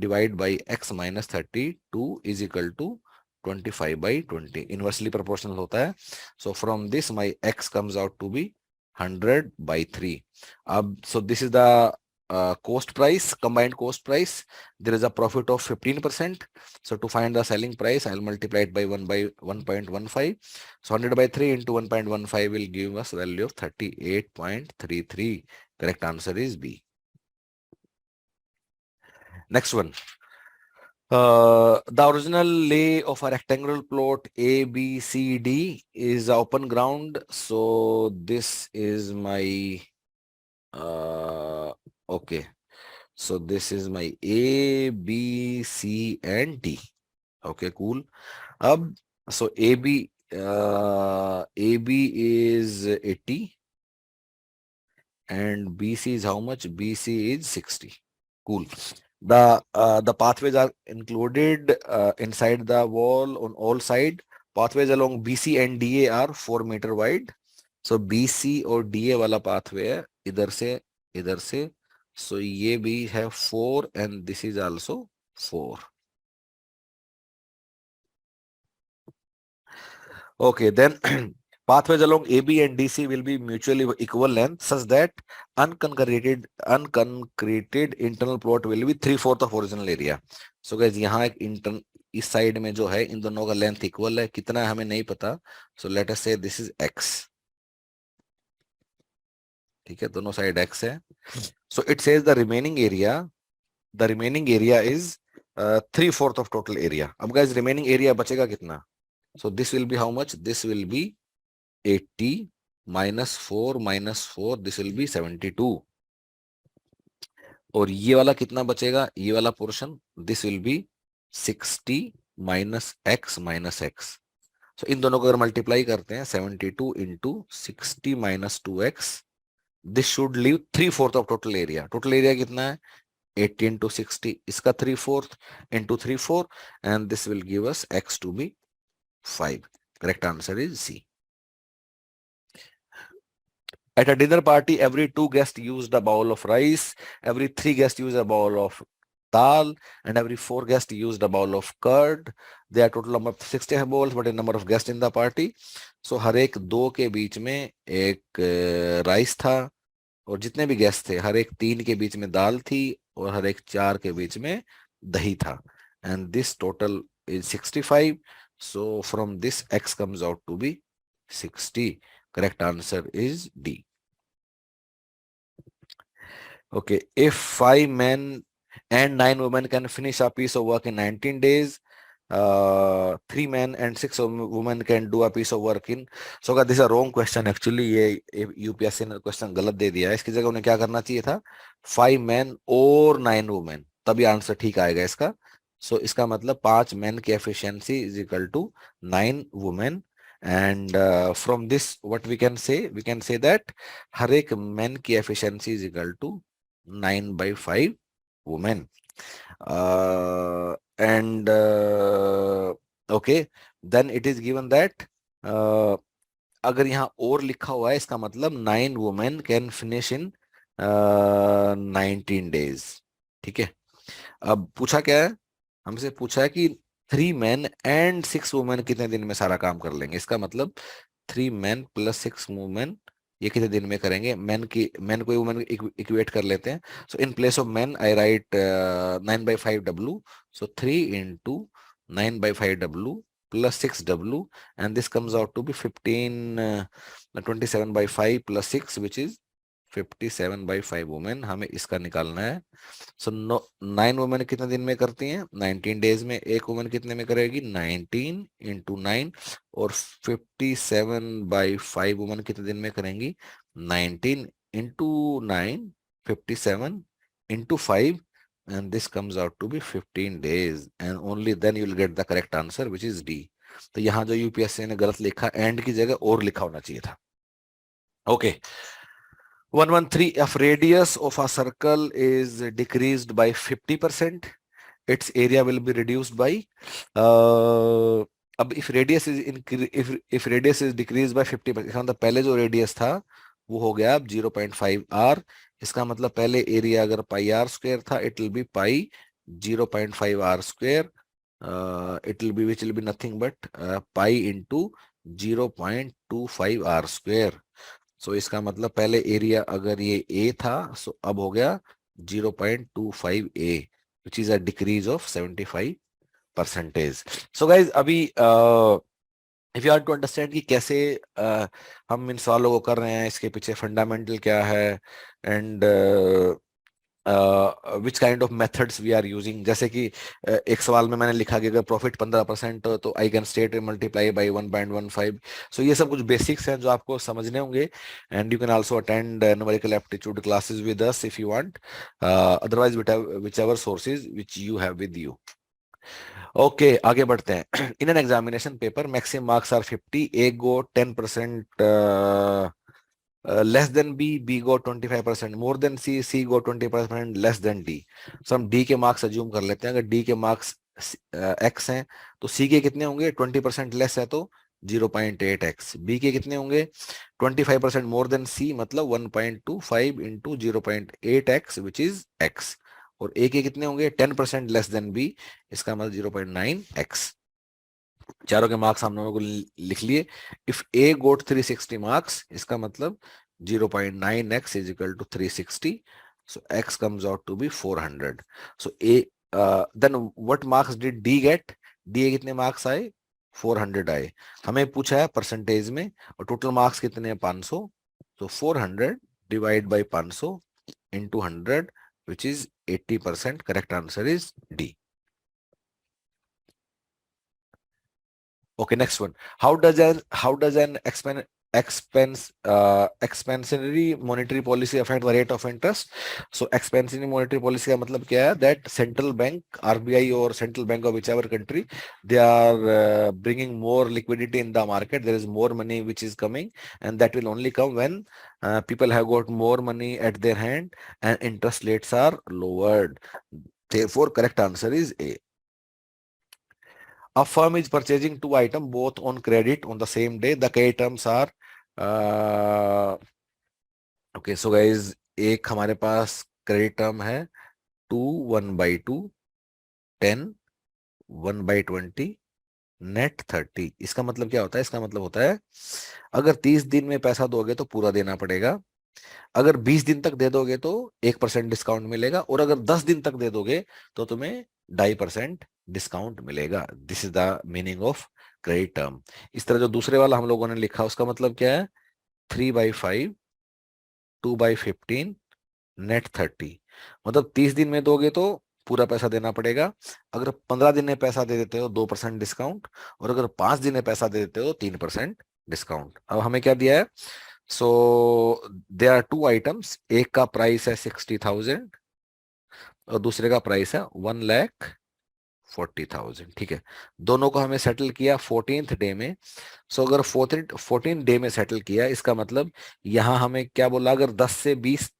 divided by x minus 32 is equal to 25 by 20. Inversely proportional होता है. So from this my x comes out to be 100 by 3. So this is the cost price, combined cost price. There is a profit of 15%. So to find the selling price, I'll multiply it by 1.15. So 100 by 3 into 1.15 will give us value of 38.33. Correct answer is B. Next one. The original lay of a rectangular plot A, B, C, D is open ground. So this is my okay. So this is my A, B, C, and D. Okay, cool. So AB is 80, and BC is how much? BC is 60. Cool. The pathways are included inside the wall on all side. Pathways along BC and DA are 4 meter wide. So BC और DA वाला pathway है इधर से. So ये भी है 4 and this is also 4. Okay, then pathways along AB and DC will be mutually equal length such that unconcreted internal plot will be 3/4 of original area. So guys यहाँ एक इस साइड में जो है इन दोनों का लेंथ इक्वल है, कितना है हमें नहीं पता. So let us say this is x. ठीक है, दोनों साइड x है. So it says the remaining area is 3/4 of total area. अब guys remaining area बचेगा कितना? So this will be how much? This will be 80 minus 4 minus 4, this will be 72. और ये वाला कितना बचेगा? ये वाला portion, this will be 60 minus x minus x. So इन दोनों को अगर मल्टीप्लाई करते हैं 72 into 60 minus 2x, this should leave 3/4 of total area. Total area कितना है? 80 into 60, इसका 3/4 into 3/4 and this will give us x to be 5. Correct answer is C. At a dinner party, every 2 guests used a bowl of rice, every 3 guests used a bowl of dal, and every 4 guests used a bowl of curd. There are total number of 60 bowls, but a number of guests in the party. So हर एक 2 के बीच में एक rice था, और जितने भी guest थे हर एक 3 के बीच में दाल थी, और हर एक 4 के बीच में दही था. And this total is 65. So from this x comes out to be 60. Correct answer is D. Okay, if 5 men and 9 women can finish a piece of work in 19 days, 3 men and 6 women can do a piece of work in. So this is a wrong question actually. ये UPSC ने question गलत दे दिया है. इसकी जगह उन्हें क्या करना चाहिए था? 5 men और 9 women, तभी आंसर ठीक आएगा इसका. So इसका मतलब 5 men की efficiency is equal to 9 women. And from this what we can say that हर एक men की efficiency is equal to 9/5 women. And okay, then it is given that अगर यहाँ और लिखा हुआ है इसका मतलब 9 women can finish in 19 days. ठीक है, अब पूछा क्या है? हमसे पूछा है कि 3 men and 6 women कितने दिन में सारा काम कर लेंगे. इसका मतलब 3 men plus 6 women ये कितने दिन में करेंगे? मैन को वुमेन इक्वेट कर लेते हैं. So in place of man I write 9/5 W. So 3 into 9/5W plus 6W, and this comes out to be 27/5 plus 6, which is 57/5 women. हमें इसका निकालना है. सो 9 वुमेन कितने दिन में करती हैं? 19 डेज में. एक वुमेन कितने में करेगी? 19 into 9. और 57/5 वुमेन कितने दिन में करेंगी? 19 into 9, 57 into 5, and this comes out to be 15 days, and only then you will get the correct answer, which is D. तो यहाँ जो यूपीएससी ने गलत लिखा, एंड की जगह और लिखा होना चाहिए था. Okay. 113, if radius of a circle is decreased by 50%, its area will be reduced by अब if radius is decreased by 50%, मतलब पहले जो रेडियस था वो हो गया अब 0.5 r. इसका मतलब पहले एरिया अगर पाई r स्क्वायर था, it will be pi 0.5 r square. It will be which will be nothing but pi into 0.25 r square. So इसका मतलब पहले एरिया अगर ये a था, सो अब हो गया 0.25 a, which is a decrease of 75%. So guys, अभी if you want to understand कि कैसे हम इन सवालों को कर रहे हैं, इसके पीछे फंडामेंटल क्या है, and which kind of methods we are using. जैसे कि एक सवाल में मैंने लिखा कि अगर प्रॉफिट 15% हो तो I can state multiply by 1.15. So ये सब कुछ बेसिक्स हैं जो आपको समझने होंगे. And you can also attend numerical aptitude classes with us if you want, otherwise whichever sources which you have with you. Okay, आगे बढ़ते हैं. In an examination paper maximum marks are 50. एक go 10% less than B, B got 25%, more than C, C got 20%, less than D. So हम D के marks assume कर लेते हैं. अगर D के मार्क्स X हैं तो C के कितने होंगे? 20% लेस है तो 0.8x. B के कितने होंगे? 25% मोर देन C मतलब 1.25 into 0.8x which is x. और A के कितने होंगे? 10% लेस देन B, इसका मतलब 0.9x. चारों के मार्क्स हम लोगों को लिख लिए. इफ ए गोट 360 मार्क्स, इसका मतलब 0.9x is equal to 360. So x comes out to be 400. So a then what marks did D get? D कितने मार्क्स आए? 400 आए. हमें पूछा है परसेंटेज में, और टोटल मार्क्स कितने हैं? 500. तो 400 divide by 500 into 100 which is 80%. Correct answer is D. Okay, next one. How does an expansionary monetary policy affect the rate of interest? So expansionary monetary policy का मतलब क्या है? That central bank, RBI or central bank of whichever country, they are bringing more liquidity in the market. There is more money which is coming, and that will only come when people have got more money at their hand and interest rates are lowered. Therefore, correct answer is A. A firm is purchasing two items both on credit on the same day. The key terms are okay. So guys, एक हमारे पास credit term है 2 1/2 10 1/20 net 30. इसका मतलब क्या होता है? इसका मतलब होता है अगर 30 दिन में पैसा दोगे तो पूरा देना पड़ेगा. अगर 20 दिन तक दे दोगे तो 1% डिस्काउंट मिलेगा, और अगर 10 दिन तक दे दोगे तो तुम्हें 2.5% डिस्काउंट मिलेगा. This is the meaning of credit term. इस तरह जो दूसरे वाला हम लोगों ने लिखा उसका मतलब क्या है? 3/5 2/15 नेट 30. मतलब 30 दिन में दोगे तो पूरा पैसा देना पड़ेगा. अगर 15 दिन में पैसा दे देते हो 2% डिस्काउंट, और अगर 5 दिन में पैसा दे देते हो 3% डिस्काउंट. अब हमें क्या दिया है? So there are two items. एक का प्राइस है 60,000 और दूसरे का प्राइस है 1,40,000. ठीक है, दोनों को हमें सेटल किया 14th डे में. सो अगर 14 डे में सेटल किया, इसका मतलब यहां हमें क्या बोला? अगर 10 से 20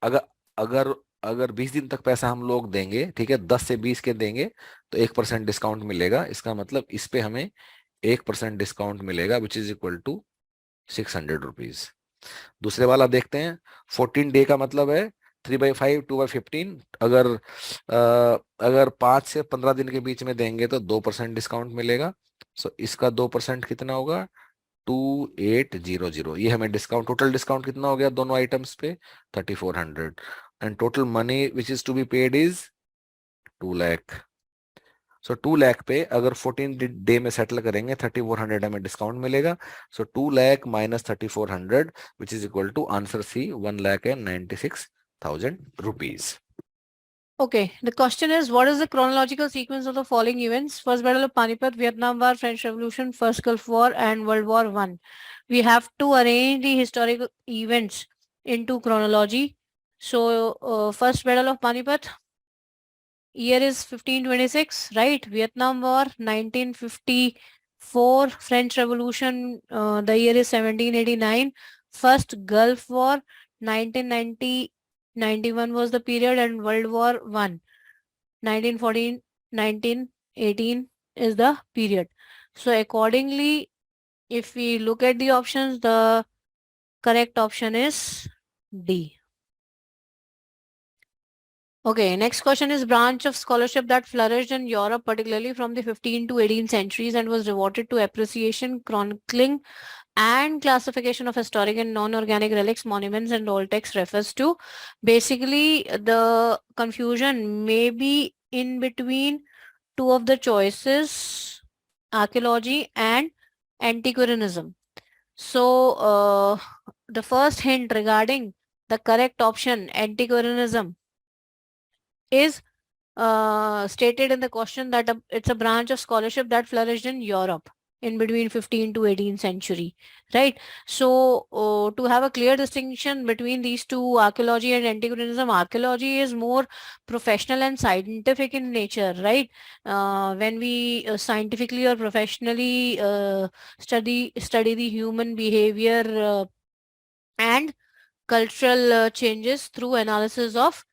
अगर अगर अगर 20 दिन तक पैसा हम लोग देंगे, ठीक है, 10 से 20 के देंगे तो 1% डिस्काउंट मिलेगा. इसका मतलब इस पे हमें 1% डिस्काउंट मिलेगा which is equal to 600 rupees. दूसरे वाला देखते हैं. 14 डे का मतलब है 3/5 2/15. अगर 5 से 15 दिन के बीच में देंगे तो 2% डिस्काउंट मिलेगा. सो इसका 2% कितना होगा? 2800. ये हमें डिस्काउंट, टोटल डिस्काउंट कितना हो गया दोनों आइटम्स पे? 3400. And total money which is to be paid is 2 lakh. So 2 lakh पे अगर 14 डे में सेटल करेंगे 3400 हमें डिस्काउंट मिलेगा. So 2 lakh minus 3400 which is equal to answer C 1,96,000 rupees. Okay, the question is, what is the chronological sequence of the following events? First Battle of Panipat, Vietnam War, French Revolution, First Gulf War, and World War I. We have to arrange the historical events into chronology. So, First Battle of Panipat, year is 1526, right? Vietnam War, 1954. French Revolution, the year is 1789. First Gulf War, 1990. 91 was the period, and World War I, 1914, 1918 is the period. So accordingly, if we look at the options, the correct option is D. Okay, next question is, branch of scholarship that flourished in Europe, particularly from the 15th to 18th centuries, and was devoted to appreciation, chronicling, and classification of historic and non-organic relics, monuments, and old text, refers to. Basically, the confusion may be in between two of the choices, archaeology and antiquarianism. So, the first hint regarding the correct option, antiquarianism, is stated in the question that it's a branch of scholarship that flourished in Europe. in between 15th to 18th century, right? So to have a clear distinction between these two, archaeology and antiquarianism, archaeology is more professional and scientific in nature, right? When we scientifically or professionally study the human behavior and cultural changes through analysis of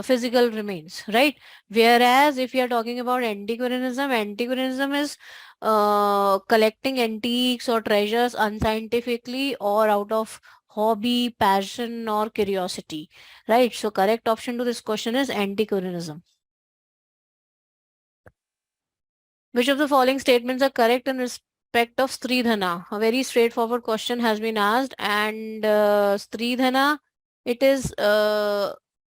physical remains, right? Whereas if you are talking about antiquarianism, antiquarianism is collecting antiques or treasures unscientifically or out of hobby, passion, or curiosity, right? So correct option to this question is antiquarianism. Which of the following statements are correct in respect of Stridhana? A very straightforward question has been asked, and Stridhana, it is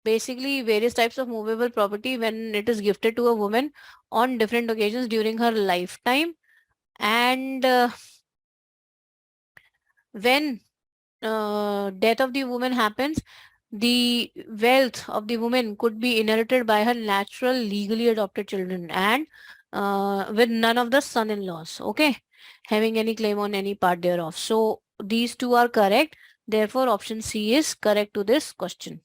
basically various types of movable property when it is gifted to a woman on different occasions during her lifetime, and when death of the woman happens, the wealth of the woman could be inherited by her natural legally adopted children and with none of the son-in-laws, okay, having any claim on any part thereof. So these two are correct. Therefore, option C is correct to this question.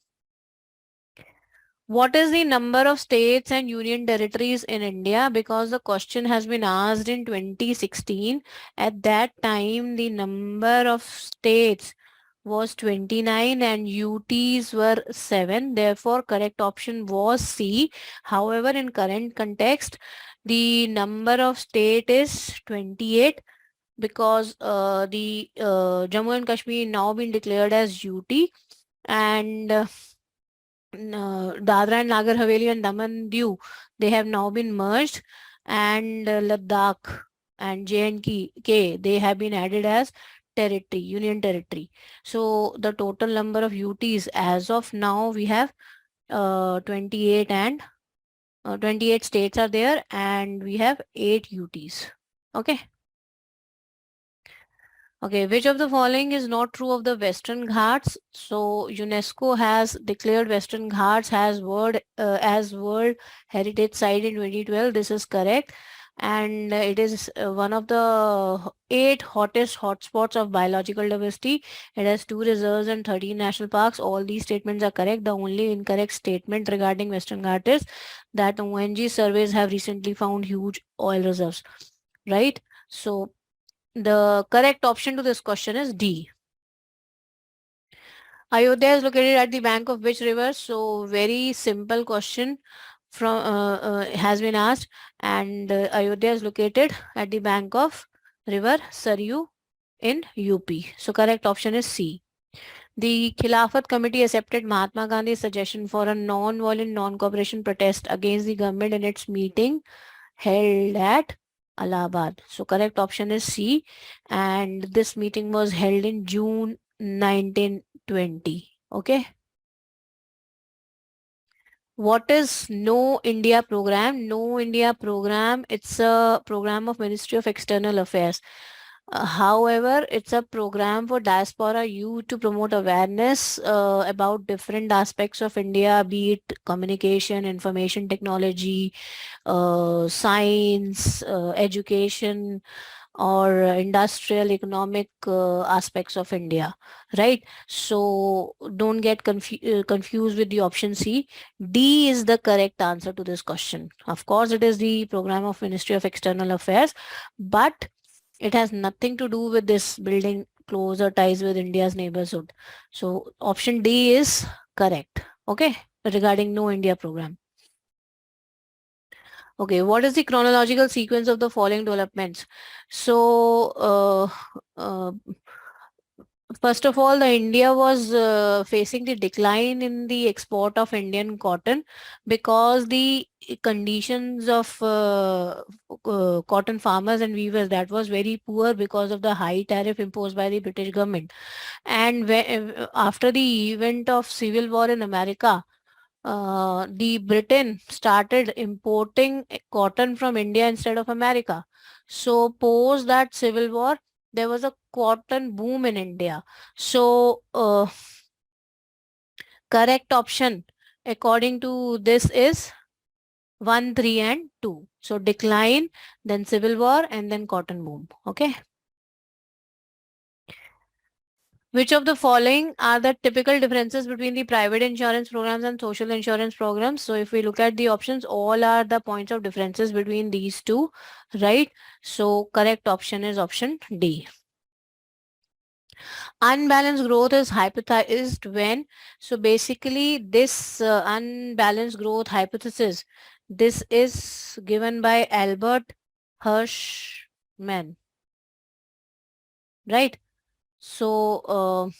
What is the number of states and union territories in India? Because the question has been asked in 2016. At that time, the number of states was 29 and UTs were 7. Therefore, correct option was C. However, in current context, the number of state is 28 because the Jammu and Kashmir now been declared as UT, and Dadra and Nagar Haveli and Daman Diu, they have now been merged, and Ladakh and J&K, they have been added as territory, union territory. So the total number of UTs as of now, we have 28 and 28 states are there, and we have 8 UTs. Okay. Okay, which of the following is not true of the Western Ghats? So UNESCO has declared Western Ghats as World Heritage Site in 2012. This is correct, and it is one of the 8 hottest hotspots of biological diversity. It has 2 reserves and 13 national parks. All these statements are correct. The only incorrect statement regarding Western Ghats is that ONG surveys have recently found huge oil reserves, right? So the correct option to this question is D. Ayodhya is located at the bank of which river? So very simple question from has been asked, and Ayodhya is located at the bank of river Saryu in UP. So correct option is C. The Khilafat Committee accepted Mahatma Gandhi's suggestion for a non-violent non-cooperation protest against the government in its meeting held at Allahabad. So correct option is C, and this meeting was held in June 1920. Okay. What is No India program? No India program, it's a program of Ministry of External Affairs. However, it's a program for diaspora youth to promote awareness about different aspects of India, be it communication, information technology, science, education, or industrial economic aspects of India, right? So don't get confused with the option C. D is the correct answer to this question. Of course, it is the program of Ministry of External Affairs, but it has nothing to do with this building closer ties with India's neighborhood. So option D is correct. Okay, regarding No India program. Okay, what is the chronological sequence of the following developments? So, first of all, the India was facing the decline in the export of Indian cotton because the conditions of cotton farmers and weavers, that was very poor because of the high tariff imposed by the British government. And after the event of civil war in America, the Britain started importing cotton from India instead of America. So post that civil war, there was a cotton boom in India. So correct option according to this is 1, 3 and 2. So decline, then civil war, and then cotton boom. Okay. Which of the following are the typical differences between the private insurance programs and social insurance programs? So if we look at the options, all are the points of differences between these two, right? So correct option is option D. Unbalanced growth is hypothesized when, so basically this unbalanced growth hypothesis, this is given by Albert Hirschman, right? So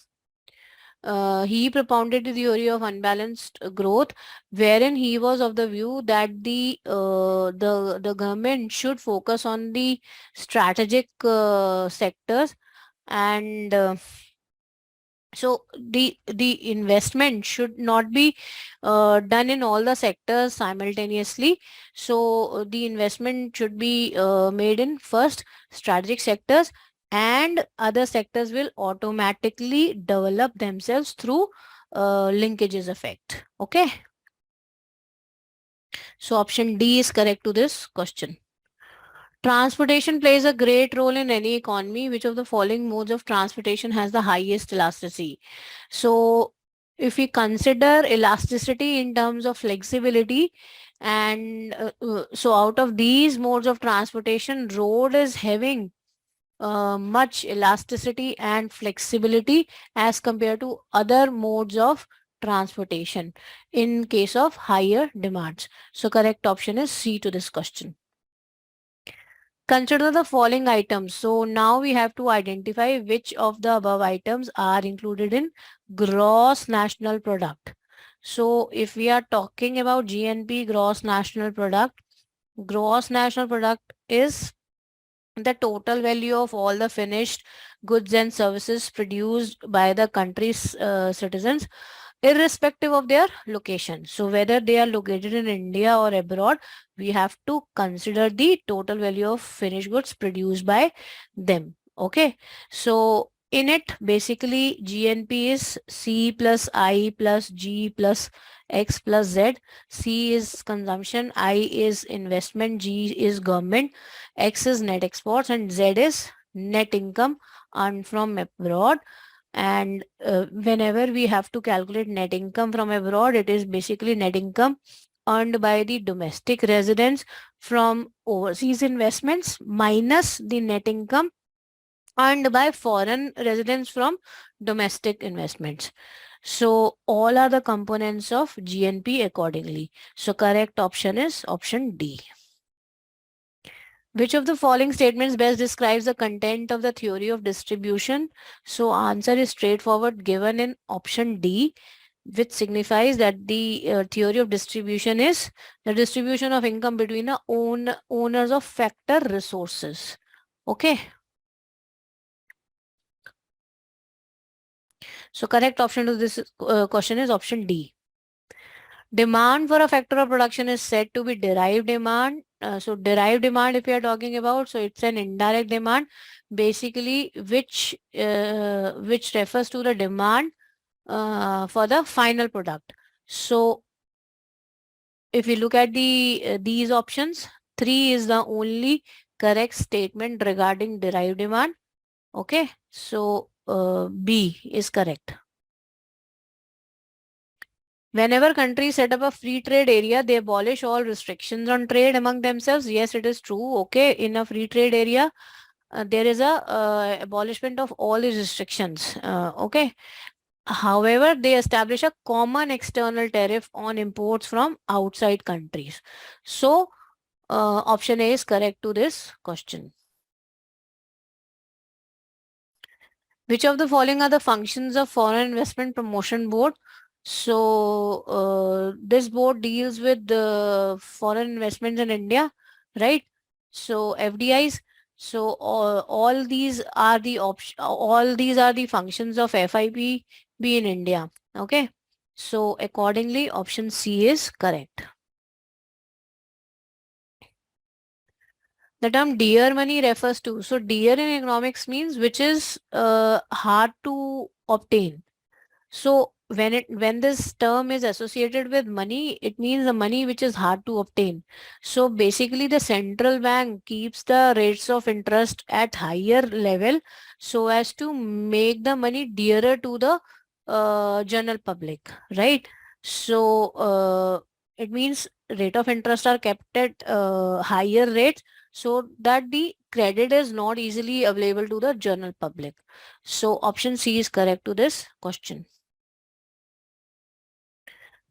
he propounded the theory of unbalanced growth, wherein he was of the view that the government should focus on the strategic sectors, and so the investment should not be done in all the sectors simultaneously. So the investment should be made in first strategic sectors, and other sectors will automatically develop themselves through linkages effect. Okay. So option D is correct to this question. Transportation plays a great role in any economy. Which of the following modes of transportation has the highest elasticity? So if we consider elasticity in terms of flexibility, and so out of these modes of transportation, road is having much elasticity and flexibility as compared to other modes of transportation in case of higher demands. So correct option is C to this question. Consider the following items. So now we have to identify which of the above items are included in gross national product. So if we are talking about GNP, gross national product is the total value of all the finished goods and services produced by the country's citizens, irrespective of their location. So whether they are located in India or abroad, we have to consider the total value of finished goods produced by them. Okay. So in it, basically GNP is C plus I plus G plus X plus Z. C is consumption, I is investment, G is government, X is net exports, and Z is net income earned from abroad. And whenever we have to calculate net income from abroad, it is basically net income earned by the domestic residents from overseas investments minus the net income earned by foreign residents from domestic investments. So all are the components of GNP accordingly. So correct option is option D. Which of the following statements best describes the content of the theory of distribution? So answer is straightforward, given in option D, which signifies that the theory of distribution is the distribution of income between the owners of factor resources. Okay. So correct option to this question is option D. Demand for a factor of production is said to be derived demand. So derived demand, if we are talking about, so it's an indirect demand, basically which refers to the demand for the final product. So if you look at these options, 3 is the only correct statement regarding derived demand. Okay, so B is correct. Whenever countries set up a free trade area, they abolish all restrictions on trade among themselves. Yes, it is true. Okay, in a free trade area, there is a abolishment of all these restrictions. Okay. However, they establish a common external tariff on imports from outside countries. So, option A is correct to this question. Which of the following are the functions of Foreign Investment Promotion Board? So this board deals with the foreign investments in India, right? So FDIs. So all these are the functions of FIP in India. Okay. So accordingly, option C is correct. The term dear money refers to, so dear in economics means which is hard to obtain. So when this term is associated with money, it means the money which is hard to obtain. So basically the central bank keeps the rates of interest at higher level so as to make the money dearer to the general public, right? So it means rate of interest are kept at higher rates so that the credit is not easily available to the general public. So option C is correct to this question.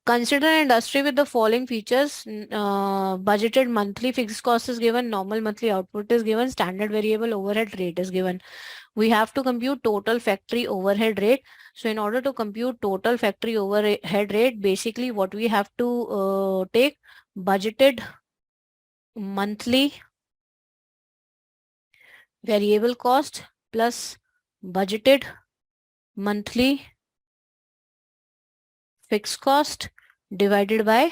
Consider an industry with the following features. Budgeted monthly fixed cost is given, normal monthly output is given, standard variable overhead rate is given. We have to compute total factory overhead rate. So in order to compute total factory overhead rate, basically what we have to take budgeted monthly variable cost plus budgeted monthly fixed cost divided by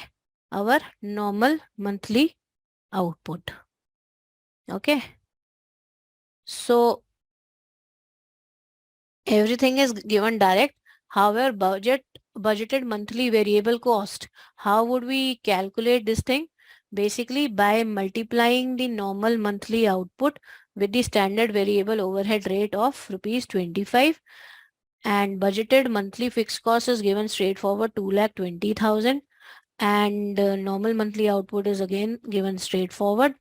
our normal monthly output. Okay. So everything is given direct. However, budgeted monthly variable cost, how would we calculate this thing? Basically by multiplying the normal monthly output with the standard variable overhead rate of rupees 25, and budgeted monthly fixed cost is given straightforward 2,20,000, and normal monthly output is again given straightforward.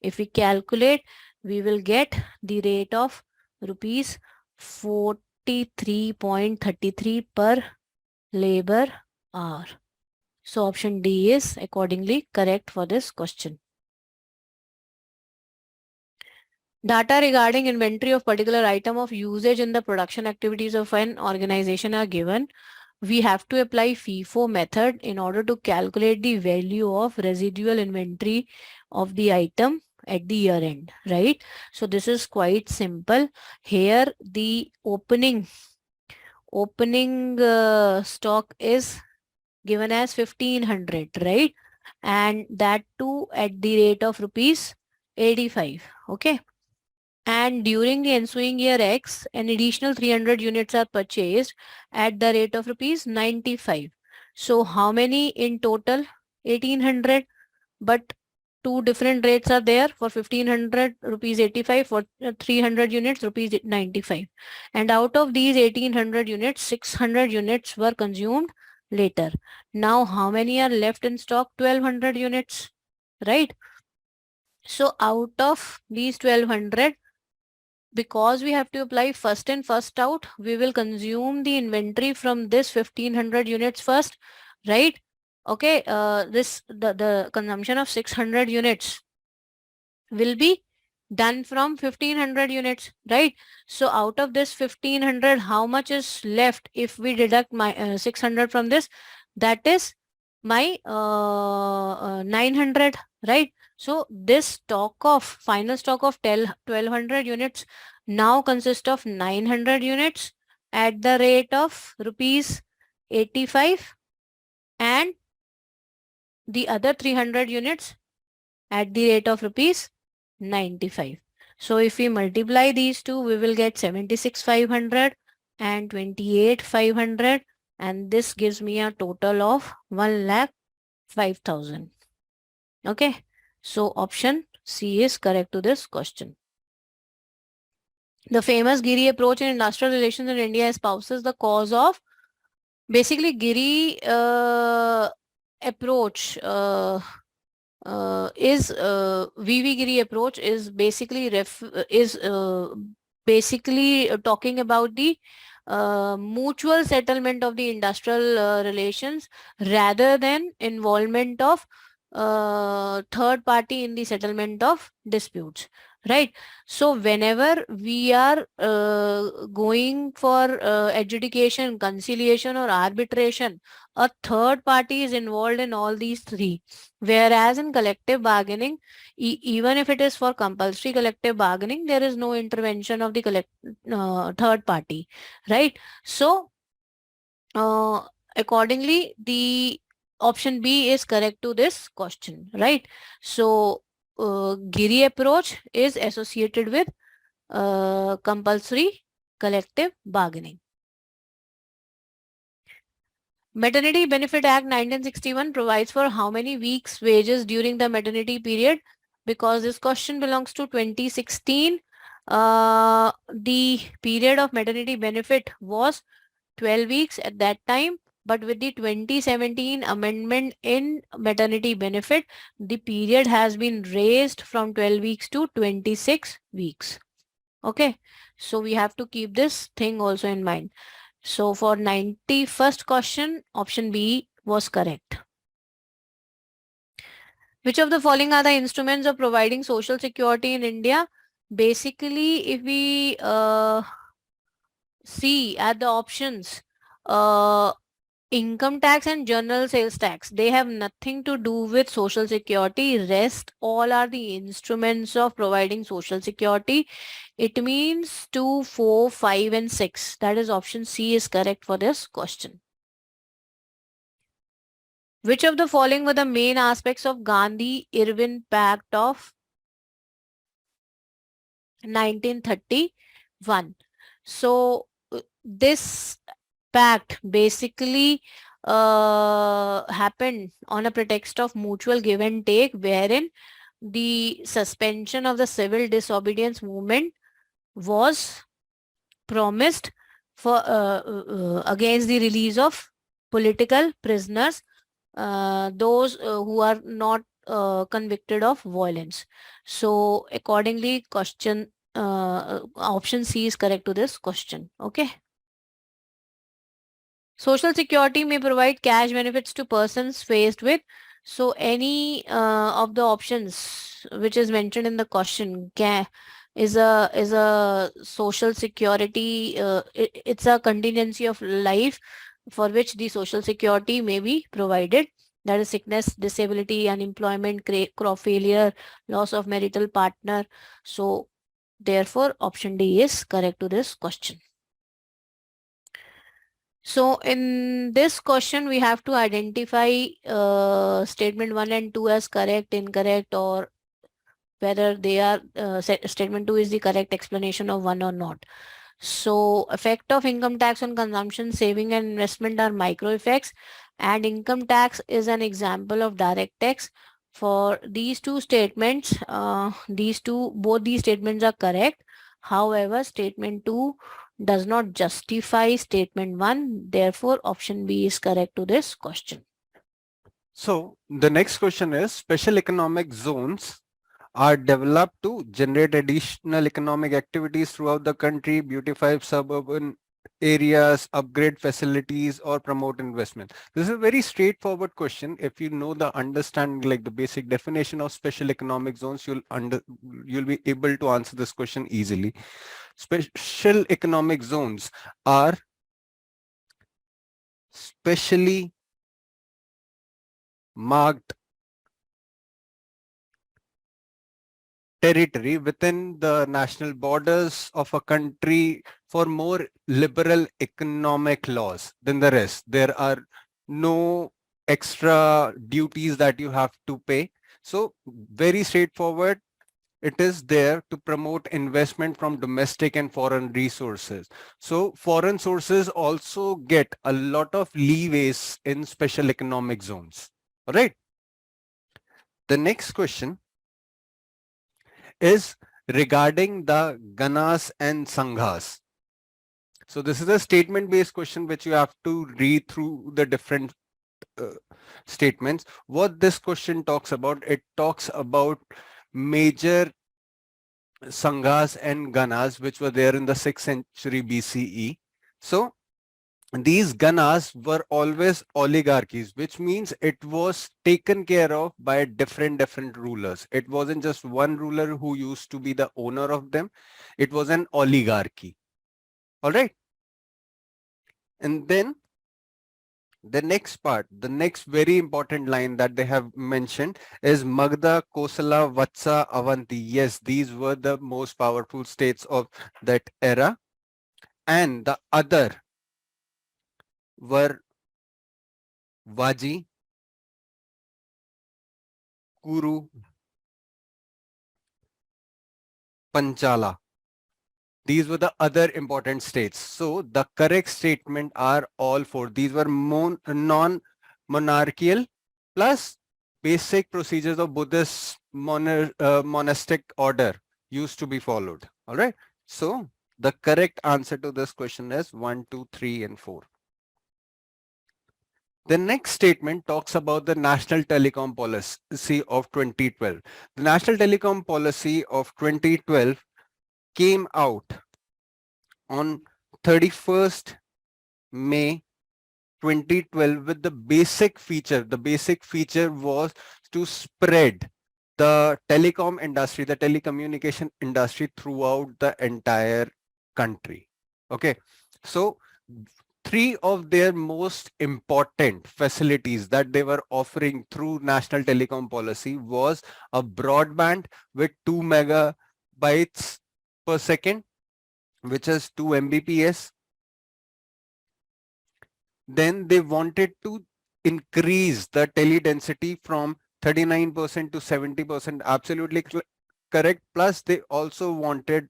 If we calculate, we will get the rate of rupees 43.33 per labor hour. So option D is accordingly correct for this question. Data regarding inventory of particular item of usage in the production activities of an organization are given. We have to apply FIFO method in order to calculate the value of residual inventory of the item at the year end, right? So this is quite simple. Here the opening stock is given as 1500, right? And that too at the rate of rupees 85. Okay. And during the ensuing year X, an additional 300 units are purchased at the rate of rupees 95. So how many in total? 1800, but two different rates are there. For 1500 rupees 85, for 300 units rupees 95. And out of these 1800 units, 600 units were consumed later. Now how many are left in stock? 1200 units, right? So out of these 1200, because we have to apply first in first out, we will consume the inventory from this 1500 units first, right? Okay, the consumption of 600 units will be done from 1500 units, right? So out of this 1500, how much is left if we deduct my 600 from this? That is my 900, right? So this final stock of 1200 units now consists of 900 units at the rate of rupees 85, and the other 300 units at the rate of rupees 95. So if we multiply these two, we will get 76,500 and 28,500, and this gives me a total of 1,05,000. Okay, so option C is correct to this question. The famous Giri approach in industrial relations in India espouses the cause of, basically Giri approach VV Giri approach is basically talking about the mutual settlement of the industrial relations rather than involvement of third party in the settlement of disputes, right? So whenever we are going for adjudication, conciliation or arbitration, a third party is involved in all these three. Whereas in collective bargaining, even if it is for compulsory collective bargaining, there is no intervention of the third party, right? So accordingly, the option B is correct to this question, right? So Giri approach is associated with compulsory collective bargaining. Maternity Benefit Act 1961 provides for how many weeks wages during the maternity period? Because this question belongs to 2016. The period of maternity benefit was 12 weeks at that time, but with the 2017 amendment in maternity benefit, the period has been raised from 12 weeks to 26 weeks. Okay, so we have to keep this thing also in mind. So for 91st question, option B was correct. Which of the following are the instruments of providing social security in India? Basically, if we see at the options, income tax and general sales tax, they have nothing to do with social security. Rest all are the instruments of providing social security. It means 2, 4, 5 and 6. That is option C is correct for this question. Which of the following were the main aspects of Gandhi-Irwin Pact of 1931? So this pact basically happened on a pretext of mutual give and take, wherein the suspension of the civil disobedience movement was promised for against the release of political prisoners, those who are not convicted of violence. So accordingly, question option C is correct to this question. Okay. Social security may provide cash benefits to persons faced with. So any of the options which is mentioned in the question is a social security. It's a contingency of life for which the social security may be provided. That is sickness, disability, unemployment, crop failure, loss of marital partner. So therefore, option D is correct to this question. So in this question, we have to identify statement 1 and 2 as correct, incorrect, or whether they are statement 2 is the correct explanation of 1 or not. So effect of income tax on consumption, saving and investment are micro effects, and income tax is an example of direct tax. For these two statements, both these statements are correct. However, statement 2 does not justify statement 1. Therefore, option B is correct to this question. So the next question is, special economic zones are developed to generate additional economic activities throughout the country, beautify suburban areas, upgrade facilities, or promote investment. This is a very straightforward question. If you know the understand like the basic definition of special economic zones, you'll be able to answer this question easily. Special economic zones are specially marked territory within the national borders of a country for more liberal economic laws than the rest. There are no extra duties that you have to pay. So very straightforward. It is there to promote investment from domestic and foreign resources. So foreign sources also get a lot of leeways in special economic zones. All right. The next question is regarding the Ganas and Sanghas. So this is a statement-based question which you have to read through the different statements. What this question talks about, it talks about major Sanghas and Ganas which were there in the 6th century BCE. So these Ganas were always oligarchies, which means it was taken care of by different rulers. It wasn't just one ruler who used to be the owner of them. It was an oligarchy. All right. And then the next part, the next very important line that they have mentioned is Magda, Kosala, Vatsa, Avanti. Yes, these were the most powerful states of that era. And the other were Vaji, Kuru, Panchala. These were the other important states. So the correct statement are all four. These were non-monarchical plus basic procedures of Buddhist monastic order used to be followed. All right. So the correct answer to this question is 1, 2, 3, and 4. The next statement talks about the National Telecom Policy of 2012. The National Telecom Policy of 2012 came out on 31st May 2012 with the basic feature. The basic feature was to spread the telecom industry, the telecommunication industry throughout the entire country. Okay. So three of their most important facilities that they were offering through National Telecom Policy was a broadband with 2 megabytes per second, which is 2 Mbps. Then they wanted to increase the tele density from 39% to 70%. Absolutely correct. Plus they also wanted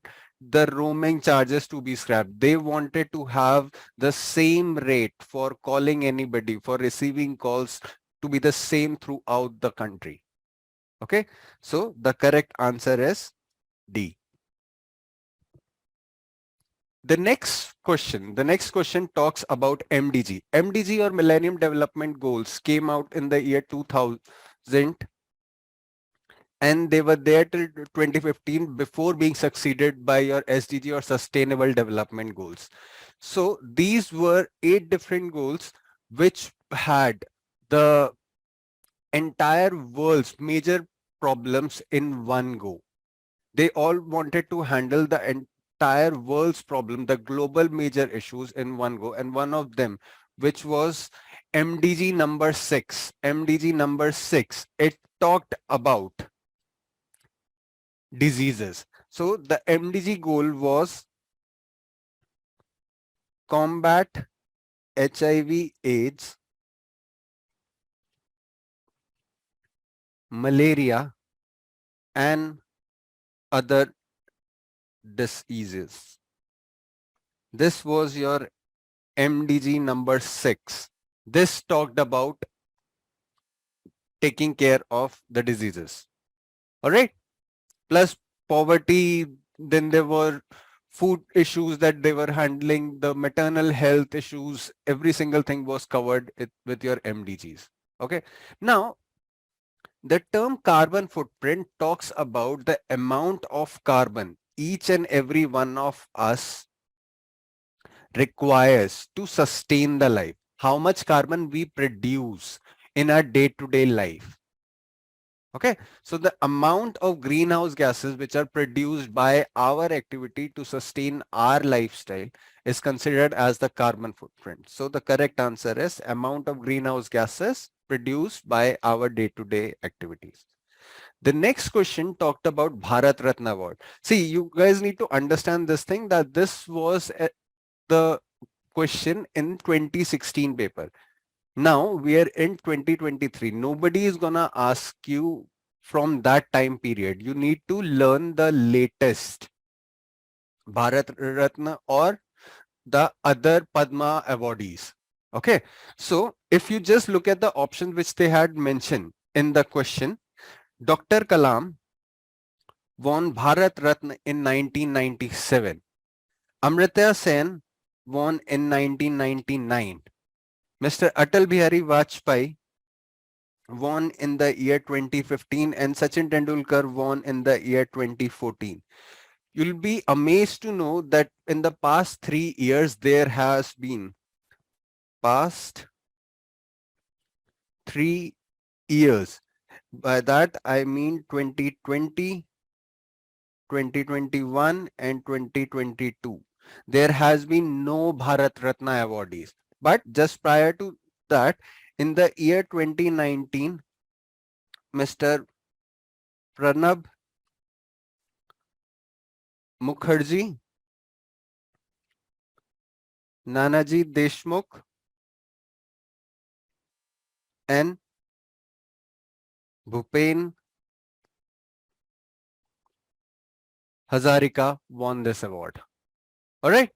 the roaming charges to be scrapped. They wanted to have the same rate for calling anybody, for receiving calls, to be the same throughout the country. Okay, so the correct answer is D. The next question talks about MDG. MDG or Millennium Development Goals came out in the year 2000 and they were there till 2015 before being succeeded by your SDG or Sustainable Development Goals. So these were 8 different goals which had the entire world's major problems in one go. They all wanted to handle the entire world's problem, the global major issues in one go. And one of them, which was MDG number 6, it talked about diseases. So the MDG goal was combat HIV, AIDS, malaria, and other diseases. This was your MDG number 6. This talked about taking care of the diseases. All right. Plus poverty, then there were food issues that they were handling, the maternal health issues, every single thing was covered with your MDGs. Okay. Now, the term carbon footprint talks about the amount of carbon each and every one of us requires to sustain the life. How much carbon we produce in our day-to-day life. Okay, so the amount of greenhouse gases which are produced by our activity to sustain our lifestyle is considered as the carbon footprint. So the correct answer is amount of greenhouse gases produced by our day-to-day activities. The next question talked about Bharat Ratna Award. See, you guys need to understand this thing, that this was the question in 2016 paper. Now we are in 2023. Nobody is gonna ask you from that time period. You need to learn the latest Bharat Ratna or the other Padma awardees. Okay. So if you just look at the options which they had mentioned in the question, Dr. Kalam won Bharat Ratna in 1997. Amrita Sen won in 1999. Mr. Atal Bihari Vajpayee won in the year 2015 and Sachin Tendulkar won in the year 2014. You'll be amazed to know that in the past 3 years there has been past 3 years. By that I mean 2020, 2021 and 2022. There has been no Bharat Ratna awardees. But just prior to that, in the year 2019, Mr. Pranab Mukherjee, Nanaji Deshmukh, and Bhupen Hazarika won this award. All right.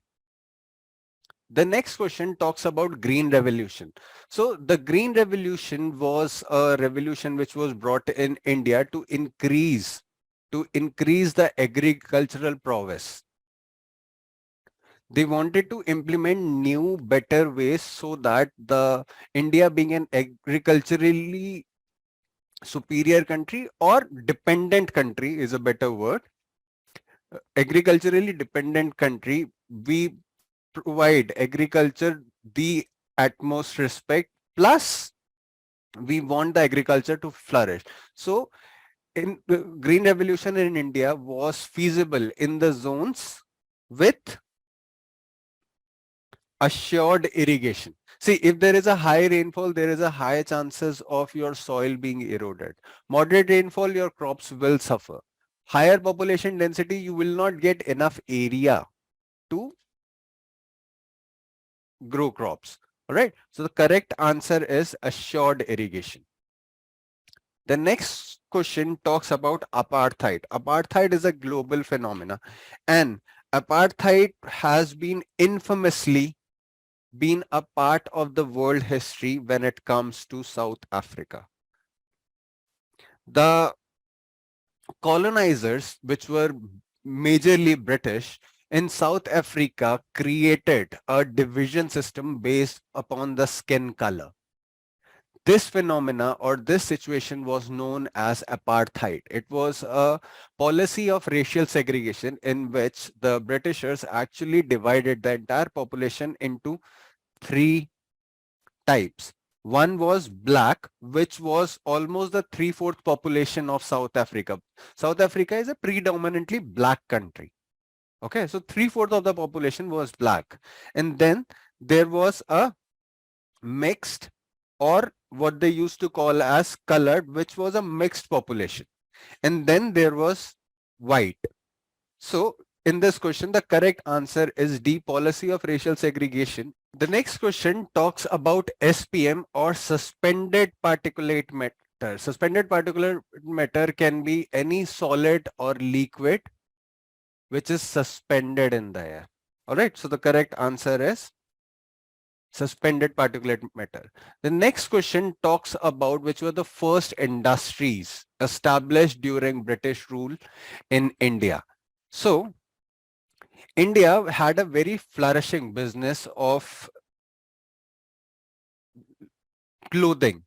The next question talks about Green Revolution. So the Green Revolution was a revolution which was brought in India to increase the agricultural prowess. They wanted to implement new, better ways so that the India being an agriculturally superior country or dependent country is a better word. Agriculturally dependent country, we provide agriculture the utmost respect, plus we want the agriculture to flourish. So in the green revolution in India was feasible in the zones with assured irrigation. See, if there is a high rainfall, there is a high chances of your soil being eroded. Moderate rainfall, your crops will suffer. Higher population density, you will not get enough area to grow crops. All right. So the correct answer is assured irrigation. The next question talks about apartheid. Apartheid is a global phenomena, and apartheid has been infamously been a part of the world history when it comes to South Africa. The colonizers, which were majorly British, in South Africa created a division system based upon the skin color. This phenomena or this situation was known as apartheid. It was a policy of racial segregation in which the Britishers actually divided the entire population into three types. One was black, which was almost the 3/4 population of South Africa. South Africa is a predominantly black country. Okay, so 3/4 of the population was black. And then there was a mixed, or what they used to call as colored, which was a mixed population. And then there was white. So in this question, the correct answer is D, policy of racial segregation. The next question talks about SPM, or suspended particulate matter. Suspended particulate matter can be any solid or liquid which is suspended in the air. All right. So the correct answer is suspended particulate matter. The next question talks about which were the first industries established during British rule in India. So India had a very flourishing business of clothing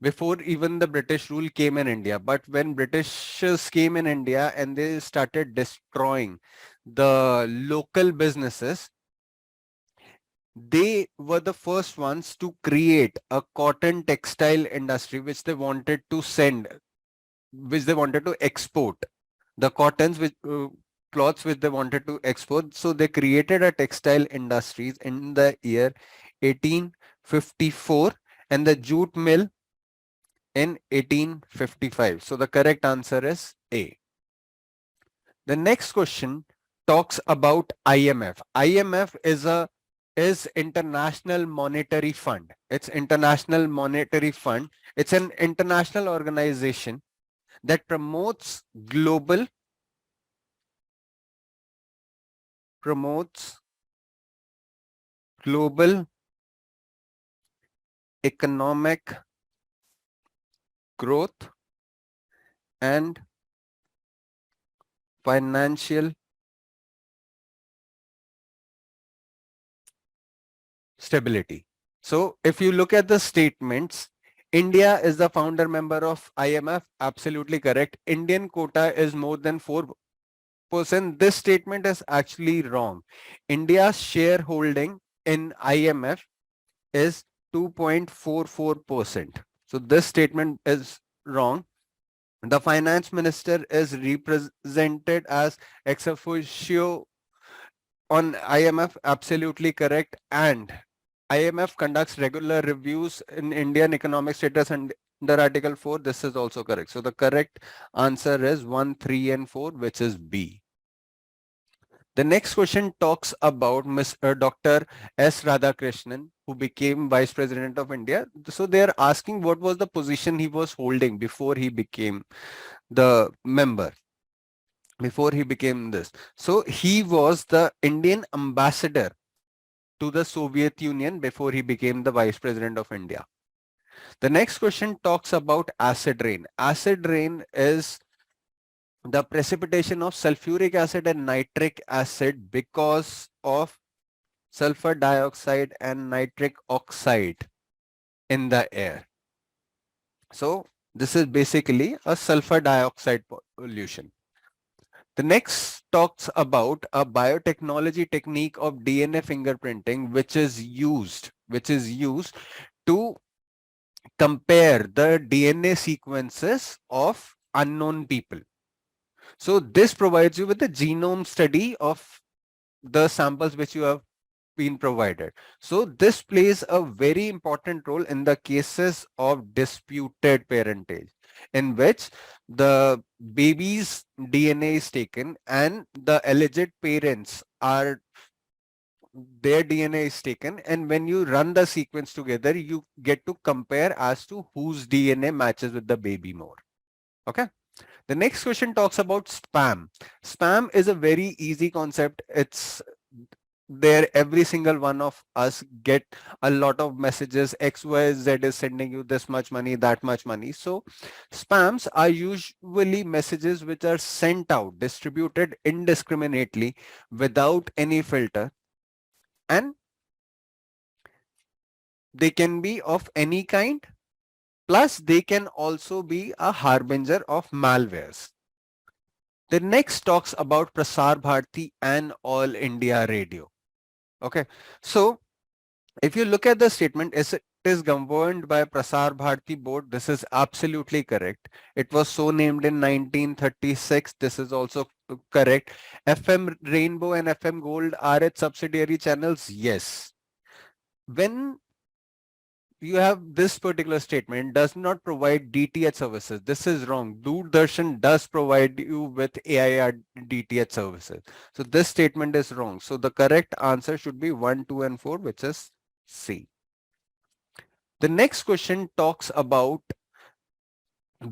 before even the British rule came in India. But when Britishers came in India and they started destroying the local businesses, they were the first ones to create a cotton textile industry which they wanted to export. The cottons which cloths which they wanted to export. So they created a textile industries in the year 1854 and the jute mill in 1855. So the correct answer is A. The next question talks about IMF. IMF is International Monetary Fund. It's International Monetary Fund. It's an international organization that promotes global economic growth and financial stability. So if you look at the statements, India is the founder member of IMF. Absolutely correct. Indian quota is more than 4%. This statement is actually wrong. India's shareholding in IMF is 2.44%. So this statement is wrong. The finance minister is represented as ex officio on IMF. Absolutely correct. And IMF conducts regular reviews in Indian economic status and under Article 4. This is also correct. So the correct answer is 1, 3 and 4, which is B. The next question talks about Dr. S. Radhakrishnan, who became Vice President of India. So they are asking what was the position he was holding before he became the member. before he became this. So he was the Indian ambassador to the Soviet Union before he became the Vice President of India. The next question talks about acid rain. Acid rain is the precipitation of sulfuric acid and nitric acid because of sulfur dioxide and nitric oxide in the air. So this is basically a sulfur dioxide pollution. The next talks about a biotechnology technique of DNA fingerprinting, which is used to compare the DNA sequences of unknown people. So this provides you with the genome study of the samples which you have been provided. So this plays a very important role in the cases of disputed parentage, in which the baby's DNA is taken and the alleged parents are their DNA is taken, and when you run the sequence together, you get to compare as to whose DNA matches with the baby more. Okay. The next question talks about spam. Spam is a very easy concept. It's there, every single one of us get a lot of messages. XYZ is sending you this much money, that much money. So spams are usually messages which are sent out, distributed indiscriminately without any filter, and they can be of any kind. Plus, they can also be a harbinger of malwares. The next talks about Prasar Bharati and All India Radio. Okay, so if you look at the statement, it is governed by Prasar Bharati board. This is absolutely correct. It was so named in 1936. This is also correct. FM Rainbow and FM Gold are its subsidiary channels. Yes. When you have this particular statement, does not provide DTH services. This is wrong. Doordarshan does provide you with AIR DTH services. So this statement is wrong. So the correct answer should be 1, 2, and 4, which is C. The next question talks about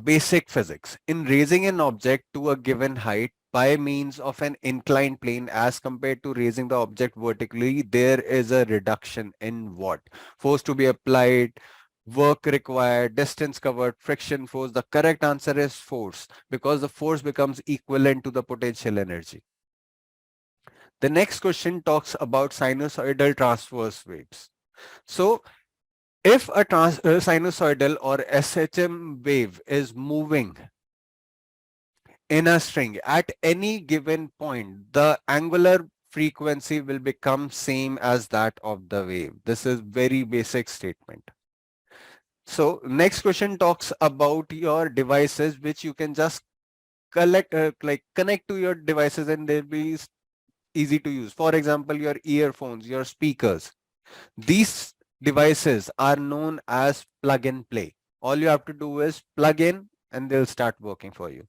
basic physics. In raising an object to a given height by means of an inclined plane as compared to raising the object vertically, there is a reduction in what? Force to be applied, work required, distance covered, friction force. The correct answer is force, because the force becomes equivalent to the potential energy. The next question talks about sinusoidal transverse waves. So if a sinusoidal or SHM wave is moving in a string at any given point, the angular frequency will become same as that of the wave. This is very basic statement. So next question talks about your devices, which you can just connect to your devices, and they'll be easy to use. For example, your earphones, your speakers. These devices are known as plug and play. All you have to do is plug in and they'll start working for you.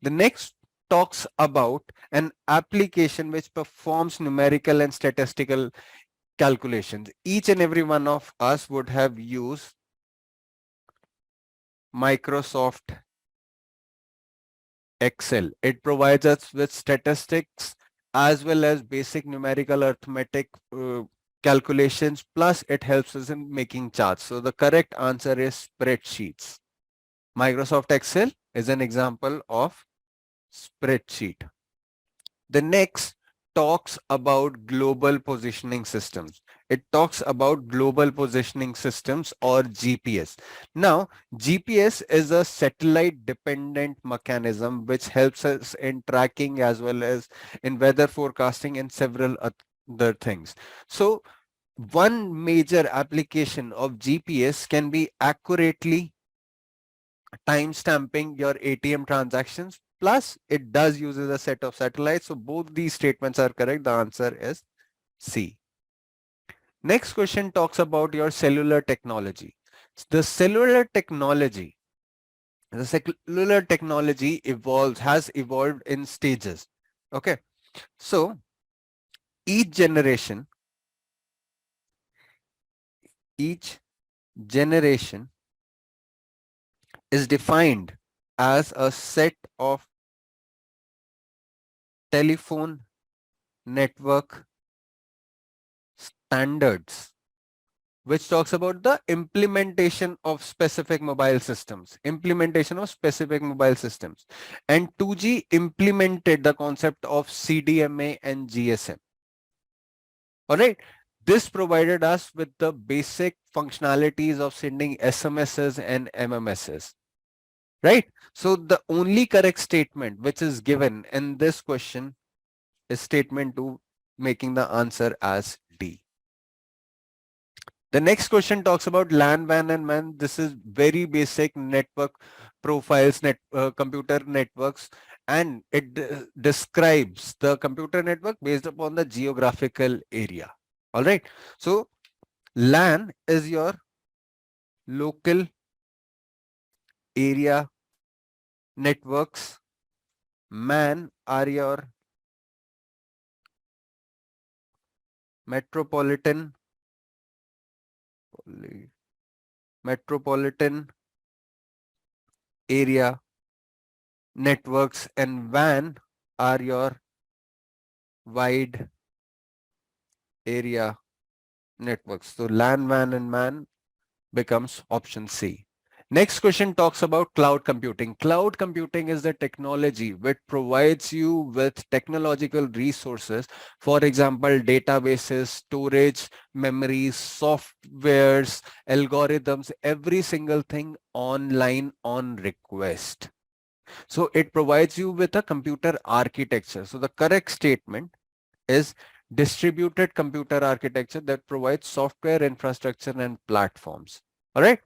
The next talks about an application which performs numerical and statistical calculations. Each and every one of us would have used Microsoft Excel. It provides us with statistics as well as basic numerical arithmetic calculations, plus it helps us in making charts. So the correct answer is spreadsheets. Microsoft Excel is an example of spreadsheet. The next talks about global positioning systems. It talks about global positioning systems, or GPS. Now, GPS is a satellite dependent mechanism which helps us in tracking as well as in weather forecasting and several other things. So one major application of GPS can be accurately time stamping your ATM transactions. Plus, it does uses a set of satellites. So both these statements are correct. The answer is C. Next question talks about your cellular technology. The cellular technology, has evolved in stages. Okay. So each generation is defined as a set of telephone network standards, which talks about the implementation of specific mobile systems, And 2G implemented the concept of CDMA and GSM. All right. This provided us with the basic functionalities of sending SMSs and MMSs. Right. So the only correct statement which is given in this question is statement 2, making the answer as D. The next question talks about LAN, WAN and MAN. This is very basic network profiles, computer networks, and it describes the computer network based upon the geographical area. All right. So LAN is your local area networks. MAN are your metropolitan area networks, and WAN are your wide area networks. So LAN, WAN and MAN becomes option C. Next question talks about cloud computing. Cloud computing is the technology which provides you with technological resources. For example, databases, storage, memories, softwares, algorithms, every single thing online on request. So it provides you with a computer architecture. So the correct statement is distributed computer architecture that provides software, infrastructure and platforms. All right.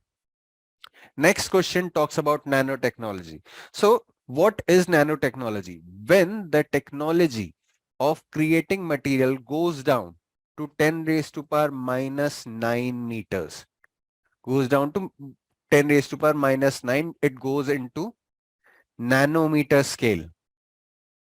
Next question talks about nanotechnology. So what is nanotechnology? When the technology of creating material goes down to 10 raised to power minus 9 meters, goes down to 10 raised to power minus 9, it goes into nanometer scale.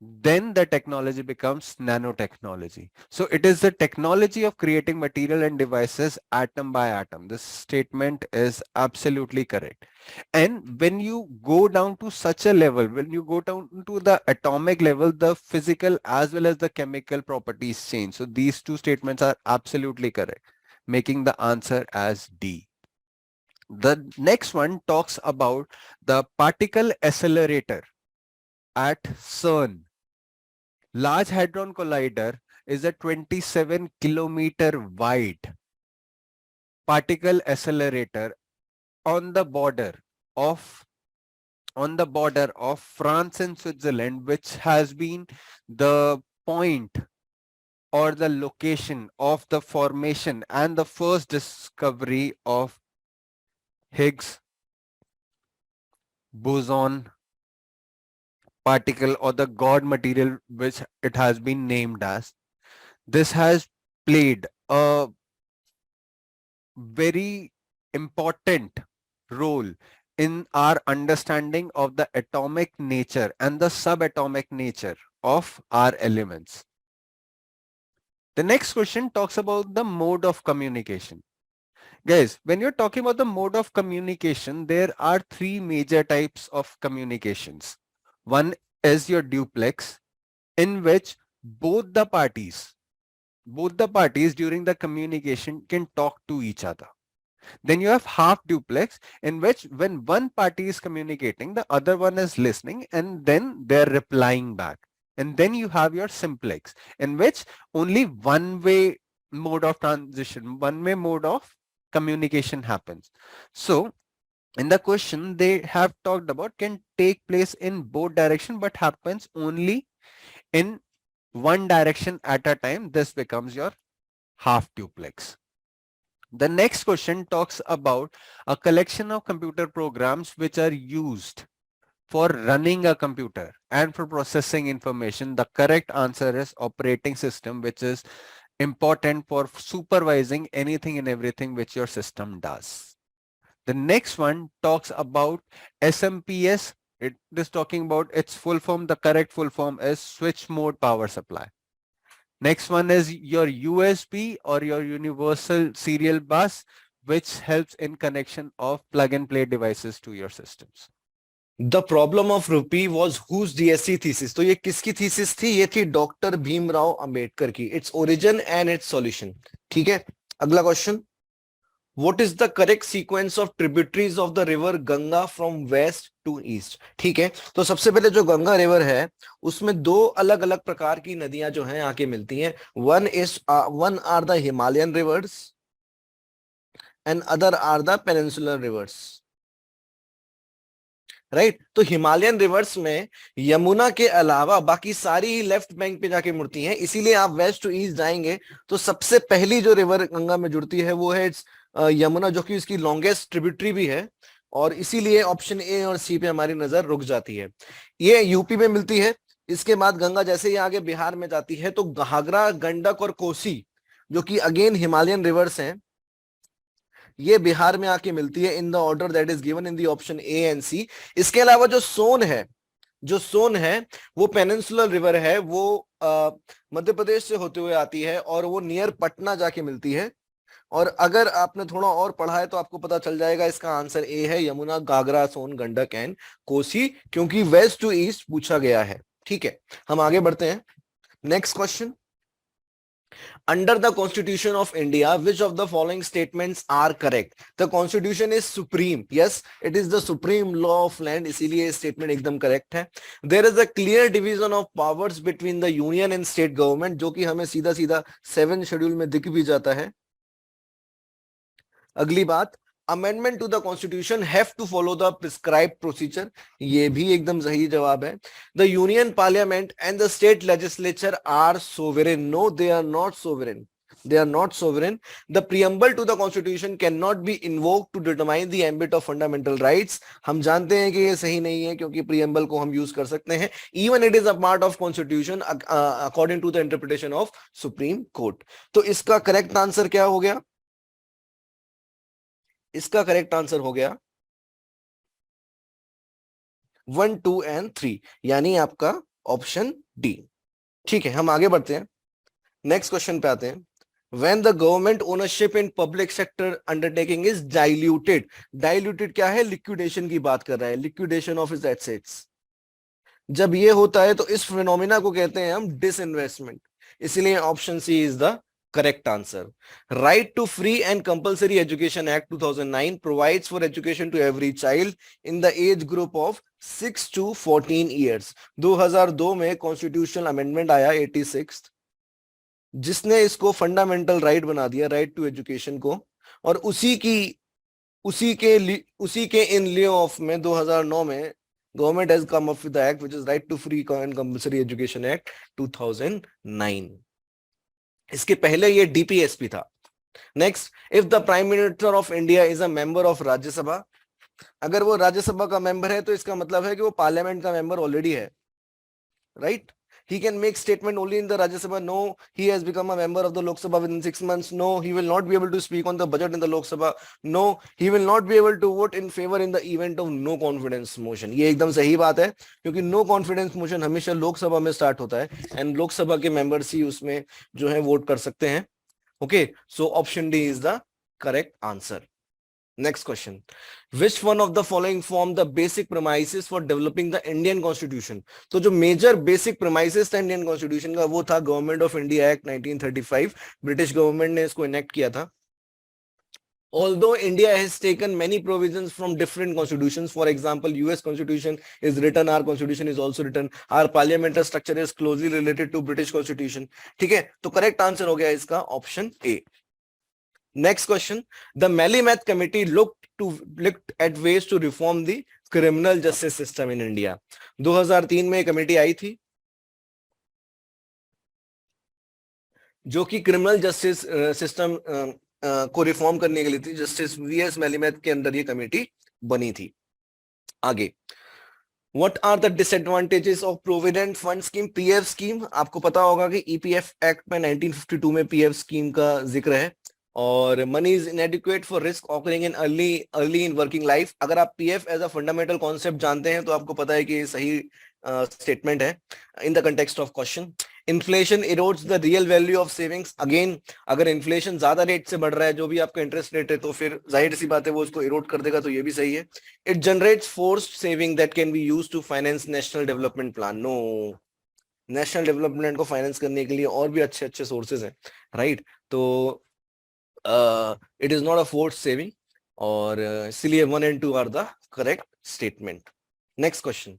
Then the technology becomes nanotechnology. So it is the technology of creating material and devices atom by atom. This statement is absolutely correct. And when you go down to such a level, when you go down to the atomic level, the physical as well as the chemical properties change. So these two statements are absolutely correct, making the answer as D. The next one talks about the particle accelerator at CERN. Large Hadron Collider is a 27-kilometer wide particle accelerator on the border of France and Switzerland, which has been the point or the location of the formation and the first discovery of Higgs boson particle, or the God material, which it has been named as. This has played a very important role in our understanding of the atomic nature and the subatomic nature of our elements. The next question talks about the mode of communication. Guys, when you're talking about the mode of communication, there are three major types of communications. One is your duplex, in which both the parties during the communication can talk to each other. Then you have half duplex, in which when one party is communicating, the other one is listening and then they're replying back. And then you have your simplex, in which only one-way mode of communication happens. So in the question, they have talked about can take place in both direction but happens only in one direction at a time. This becomes your half duplex. The next question talks about a collection of computer programs which are used for running a computer and for processing information. The correct answer is operating system, which is important for supervising anything and everything which your system does. The next one talks about SMPS. It is talking about its full form. The correct full form is switch mode power supply. Next one is your USB or your universal serial bus, which helps in connection of plug and play devices to your systems. The problem of rupee was whose DSc thesis, तो ये किसकी thesis थी? ये थी doctor Bhimrao Ambedkar की. Its origin and it's solution. ठीक है, अगला question. What is the correct sequence of tributaries of the river Ganga from west to east? ठीक है, तो सबसे पहले जो गंगा रिवर है उसमें दो अलग अलग प्रकार की नदियां जो हैं आके मिलती हैं. One are the Himalayan rivers and other are the peninsular rivers. Right, तो हिमालयन रिवर्स में यमुना के अलावा बाकी सारी ही लेफ्ट बैंक पे जाके मुड़ती हैं, इसीलिए आप वेस्ट टू ईस्ट जाएंगे तो सबसे पहली जो रिवर गंगा में जुड़ती है वो है यमुना, जो कि इसकी लॉन्गेस्ट ट्रिब्यूटरी भी है, और इसीलिए ऑप्शन ए और सी पे हमारी नजर रुक जाती है. ये यूपी में मिलती है. इसके बाद गंगा जैसे ही आगे बिहार में जाती है तो घाघरा, गंडक और कोसी, जो कि अगेन हिमालयन रिवर्स हैं, ये बिहार में आके मिलती है in the order that is given in the option A and C. इसके अलावा जो सोन है वो पेनिनसुलर रिवर है, वो मध्य प्रदेश से होते हुए आती है और वो नियर पटना जाके मिलती है. और अगर आपने थोड़ा और पढ़ा है तो आपको पता चल जाएगा इसका आंसर ए है, यमुना, घाघरा, सोन, गंडक एंड कोसी, क्योंकि वेस्ट टू ईस्ट पूछा गया है. ठीक है, हम आगे बढ़ते हैं. Next question. Under the Constitution of India, which of the following statements are correct? The Constitution is supreme. Yes, it is the supreme law of land. इसीलिए ये statement एकदम correct है. There is a clear division of powers between the union and state government, जो कि हमें सीधा सीधा 7 schedule में दिख भी जाता है. अगली बात, amendment to the constitution have to follow the prescribed procedure. ये भी एकदम सही जवाब है. The union parliament and the state legislature are sovereign. No, they are not sovereign. They are not sovereign. The preamble to the constitution cannot be invoked to determine the ambit of fundamental rights. हम जानते हैं कि ये सही नहीं है क्योंकि preamble को हम यूज कर सकते हैं. Even it is a part of constitution according to the interpretation of Supreme Court. तो इसका करेक्ट आंसर क्या हो गया? इसका करेक्ट आंसर हो गया 1, 2 एंड 3, यानी आपका ऑप्शन डी. ठीक है, हम आगे बढ़ते हैं. नेक्स्ट क्वेश्चन पे आते हैं. When the government ownership in public sector undertaking is diluted. Diluted क्या है? लिक्विडेशन की बात कर रहा है, लिक्विडेशन ऑफ its assets. जब ये होता है तो इस फिनोमिना को कहते हैं हम डिसइन्वेस्टमेंट. इसलिए option C is the correct answer. Right to Free and Compulsory Education Act 2009 provides for education to every child in the age group of 6 to 14 years. 2002 में कॉन्स्टिट्यूशनल अमेंडमेंट आया 86, जिसने इसको फंडामेंटल राइट बना दिया, right to education को. और उसी के इन लियो ऑफ में 2009 में government has come up with the act which is right to free and compulsory education act 2009. इसके पहले ये डीपीएसपी था. Next, if the prime minister of India is a member of Rajya Sabha. अगर वो राज्यसभा का मेंबर है तो इसका मतलब है कि वो पार्लियामेंट का मेंबर ऑलरेडी है. Right, he can make statement only in the Rajya Sabha. No, he has become a member of the Lok Sabha within 6 months. No, he will not be able to speak on the budget in the Lok Sabha. No, he will not be able to vote in favor in the event of no confidence motion. ये एकदम सही बात है क्योंकि no confidence motion हमेशा लोकसभा में start होता है एंड लोकसभा के मेंबर्स ही उसमें जो है वोट कर सकते हैं. Okay, so option D is the correct answer. Next question. Which one of the following form the basic premises for developing the Indian Constitution? तो जो मेजर बेसिक premises था इंडियन कॉन्स्टिट्यूशन का वो था government of India act 1935. British government ने इसको enact किया था. Although India has taken many provisions from different constitutions, for example, US Constitution is written, our Constitution is also written, our parliamentary structure is closely related to British Constitution. ठीक है, तो correct answer हो गया इसका option A. Next question. The Malimath Committee looked at ways to reform the criminal justice system in India. 2003 में committee आई थी जो कि क्रिमिनल जस्टिस सिस्टम को रिफॉर्म करने के लिए थी. जस्टिस वीएस मैलीमैथ के अंदर ये कमेटी बनी थी. आगे, What are the disadvantages of Provident Fund Scheme, PF scheme? आपको पता होगा कि EPF एक्ट में 1952 में PF स्कीम का जिक्र है. और money is inadequate for risk occurring in early in working life. अगर आप PF as a fundamental concept जानते हैं तो आपको पता है कि ये सही स्टेटमेंट है in the context of question. Inflation erodes the real value of savings. Again अगर इन्फ्लेशन ज्यादा रेट से बढ़ रहा है, जो भी आपका इंटरेस्ट रेट है, तो फिर जाहिर सी बात है वो उसको इरोड कर देगा, तो ये भी सही है। It generates forced saving that can be used to finance national development plan. No, national development को फाइनेंस करने के लिए और भी अच्छे अच्छे सोर्सेज हैं, राइट। तो it is not a forced saving, और इसलिए 1 and 2 are the correct statement. Next question,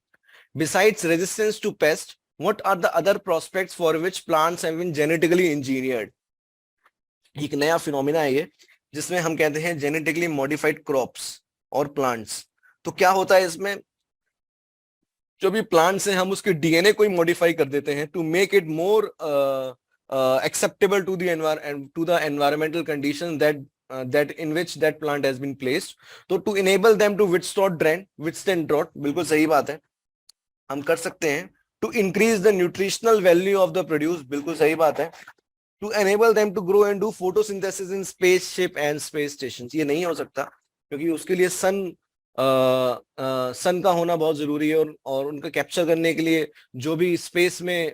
besides resistance to pest, what are the other prospects for which plants have been genetically engineered? एक नया phenomena है ये, जिसमें हम कहते हैं जेनेटिकली मॉडिफाइड क्रॉप्स और प्लांट्स। तो क्या होता है इसमें, जो भी प्लांट्स हैं हम उसके डीएनए को ही मॉडिफाई कर देते हैं to make it more acceptable to the environmental conditions that in which that plant has been placed, तो to enable them to withstand drought, बिल्कुल सही बात है, हम कर सकते हैं। to increase the nutritional value of the produce, बिल्कुल सही बात है। to enable them to grow and do photosynthesis in spaceship and space stations, ये नहीं हो सकता क्योंकि उसके लिए सन का होना बहुत जरूरी है, और उनका कैप्चर करने के लिए जो भी स्पेस में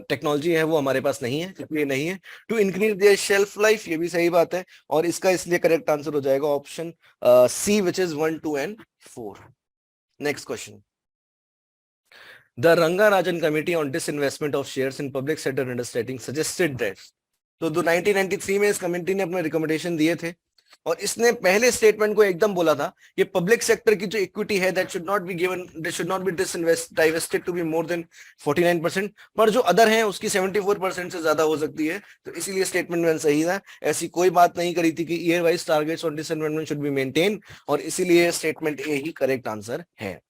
टेक्नोलॉजी है वो हमारे पास नहीं है, इसलिए नहीं है। To increase their shelf life, ये भी सही बात है, और इसका इसलिए करेक्ट आंसर हो जाएगा option C, which is 1, 2 and 4। Next question, The Rangarajan Committee on Disinvestment of Shares in Public Sector Undertaking suggested that, तो 1993 में इस कमेटी ने अपने रिकमेंडेशन दिए थे, और इसने पहले स्टेटमेंट को एकदम बोला था कि पब्लिक सेक्टर की जो इक्विटी है that should not be given, that should not be divested to be more than 49%, पर जो अदर है उसकी 74% से ज्यादा हो सकती है, तो इसीलिए स्टेटमेंट में सही था। ऐसी कोई बात नहीं करी थी कि year wise targets on disinvestment should be maintain, और इसीलिए statement A he correct answer है।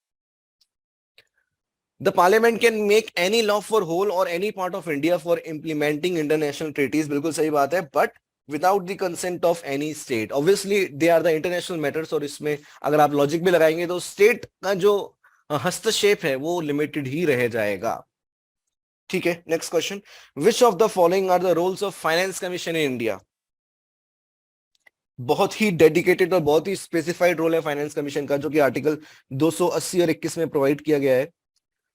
The parliament can make any law for whole or any part of India for implementing international treaties, बिल्कुल सही बात है, but without the consent of any state. Obviously they are the international matters, और इसमें अगर आप logic भी लगाएंगे तो स्टेट का जो हस्तक्षेप है वो लिमिटेड ही रह जाएगा। ठीक है, next question, which of the following are the roles of finance commission in India? बहुत ही डेडिकेटेड और बहुत ही स्पेसिफाइड रोल है फाइनेंस कमीशन का, जो कि आर्टिकल 280 और 21 में प्रोवाइड किया गया है।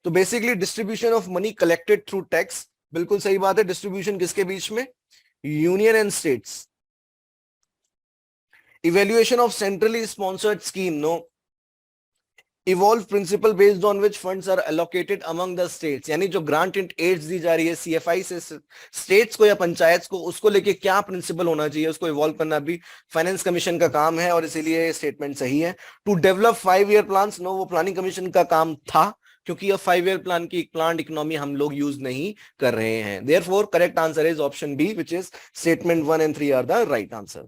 तो basically distribution of money collected through tax, बिल्कुल सही बात है। डिस्ट्रीब्यूशन किसके बीच में, union and states. Evaluation of centrally sponsored scheme, no. Evolve principle based on which funds are allocated among the states, यानी जो ग्रांट एंड एड्स दी जा रही है सीएफआई से स्टेट्स को या पंचायत को, उसको लेके क्या प्रिंसिपल होना चाहिए, उसको इवॉल्व करना भी फाइनेंस कमीशन का काम है, और इसीलिए स्टेटमेंट सही है। To develop 5-year plans, no, वो प्लानिंग कमीशन का काम था, क्योंकि अब 5-year प्लान की प्लान्ड इकोनॉमी हम लोग यूज नहीं कर रहे हैं। Therefore correct answer is option B, which is statement 1 and 3 are the right answer.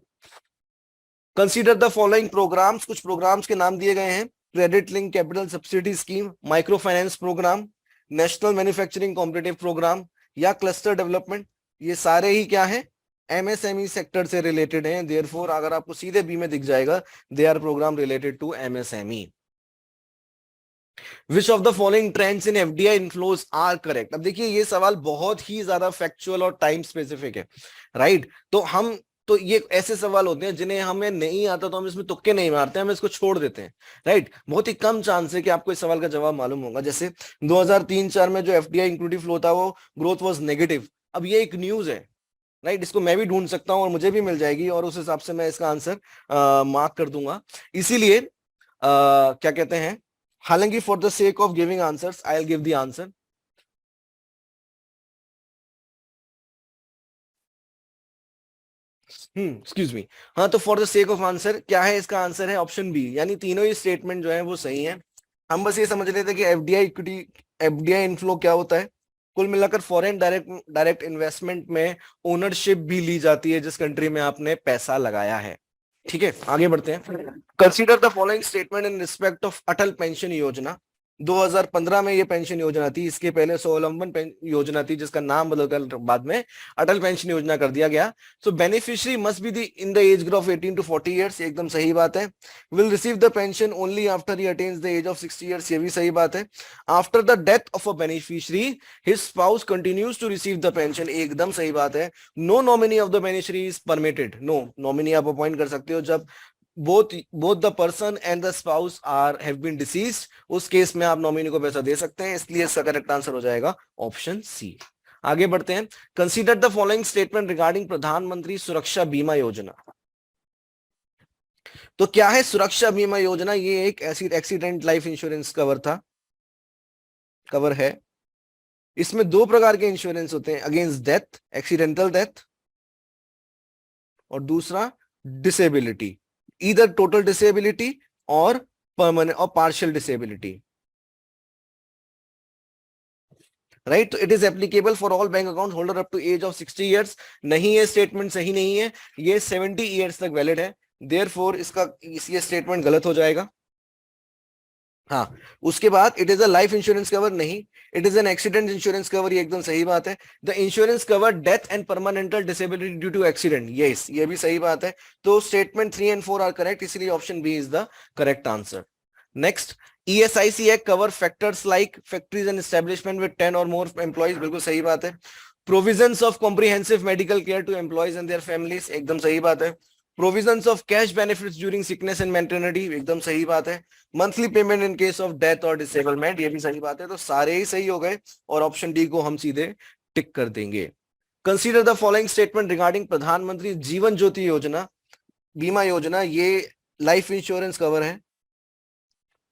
Consider the following programmes, कुछ प्रोग्राम्स के नाम दिए गए हैं, credit link capital subsidy scheme, micro finance programme, national manufacturing competitive programme, या cluster development. ये सारे ही क्या है, एमएसएमई सेक्टर से रिलेटेड हैं, देयरफॉर अगर आपको सीधे बी में दिख जाएगा, they are programme related to MSME. Which of the following trends in FDI inflows are correct? अब देखिए ये सवाल बहुत ही ज्यादा फैक्चुअल और टाइम स्पेसिफिक है, राइट। तो ये ऐसे सवाल होते हैं जिन्हें हमें नहीं आता तो हम इसमें तुक्के नहीं मारते, हम इसको छोड़ देते हैं, राइट। बहुत ही कम चांस है कि आपको इस सवाल का जवाब मालूम होगा। जैसे 2003-4 में जो एफडीआई इंक्लूसिव फ्लो था वो ग्रोथ वाज नेगेटिव। अब ये एक न्यूज है, राइट, इसको मैं भी ढूंढ सकता हूं और मुझे भी मिल जाएगी, और उस हिसाब से मैं इसका आंसर मार्क कर दूंगा। इसीलिए क्या कहते हैं, हालांकि for the sake of giving answers I will give the answer. Excuse me, हाँ, तो for the sake of answer क्या है, इसका आंसर है ऑप्शन बी, यानी तीनों ही स्टेटमेंट जो है वो सही है। हम बस ये समझ लेते हैं कि एफडीआई इक्विटी, एफडीआई इनफ्लो क्या होता है। कुल मिलाकर फॉरेन डायरेक्ट इन्वेस्टमेंट में ओनरशिप भी ली जाती है जिस कंट्री में आपने पैसा लगाया है। ठीक है, आगे बढ़ते हैं। Consider the following statement in respect of Atal pension योजना। 2015 में ये पेंशन योजना थी, इसके पहले स्वावलंबन योजना थी जिसका नाम बदलकर बाद में अटल पेंशन योजना कर दिया गया। So beneficiary must be in the age group 18 to 40 years, एकदम सही बात है। Will receive the pension only after he attains the age of 60 years, ये भी सही बात है। After the death of a beneficiary his spouse continues to receive the pension, एकदम सही बात है। No nominee of the beneficiary is permitted, no, nominee आप अपॉइंट कर सकते हो जब both the person and the spouse have been deceased, उस केस में आप नॉमिनी को पैसा दे सकते हैं, इसलिए इसका करेक्ट आंसर हो जाएगा ऑप्शन सी। आगे बढ़ते हैं. Consider the following statement regarding प्रधानमंत्री सुरक्षा बीमा योजना. तो क्या है सुरक्षा बीमा योजना? ये एक ऐसी एक्सीडेंट लाइफ इंश्योरेंस कवर है. इसमें दो प्रकार के इंश्योरेंस होते हैं, अगेंस्ट डेथ, एक्सीडेंटल डेथ, और दूसरा डिसेबिलिटी, ईदर टोटल डिसेबिलिटी और परमानेंट और पार्शियल डिसेबिलिटी. राइट, तो it is applicable for all bank account holder up to age of 60 years. नहीं, ये स्टेटमेंट सही नहीं है, ये 70 ईयर्स तक वैलिड है. देयरफॉर ये स्टेटमेंट गलत हो जाएगा. हाँ, उसके बाद it is a life insurance cover, नहीं, it is an accident insurance cover, ये एकदम सही बात है. The insurance cover death and permanental disability due to accident, yes, ये भी सही बात है. तो स्टेटमेंट 3 and 4 आर करेक्ट, इसलिए option B is the correct answer. Next, ESIC Act cover factors like factories and establishment with 10 or more employees, बिल्कुल सही बात है. Provisions of comprehensive medical care to employees and their families, एकदम सही बात है. Provisions of cash benefits during sickness and maternity, एकदम सही बात है. Monthly payment in case of death or disablement, ये भी सही बात है. तो सारे ही सही हो गए और ऑप्शन डी को हम सीधे टिक कर देंगे. Consider the following statement regarding प्रधानमंत्री जीवन ज्योति योजना बीमा योजना. ये लाइफ इंश्योरेंस कवर है.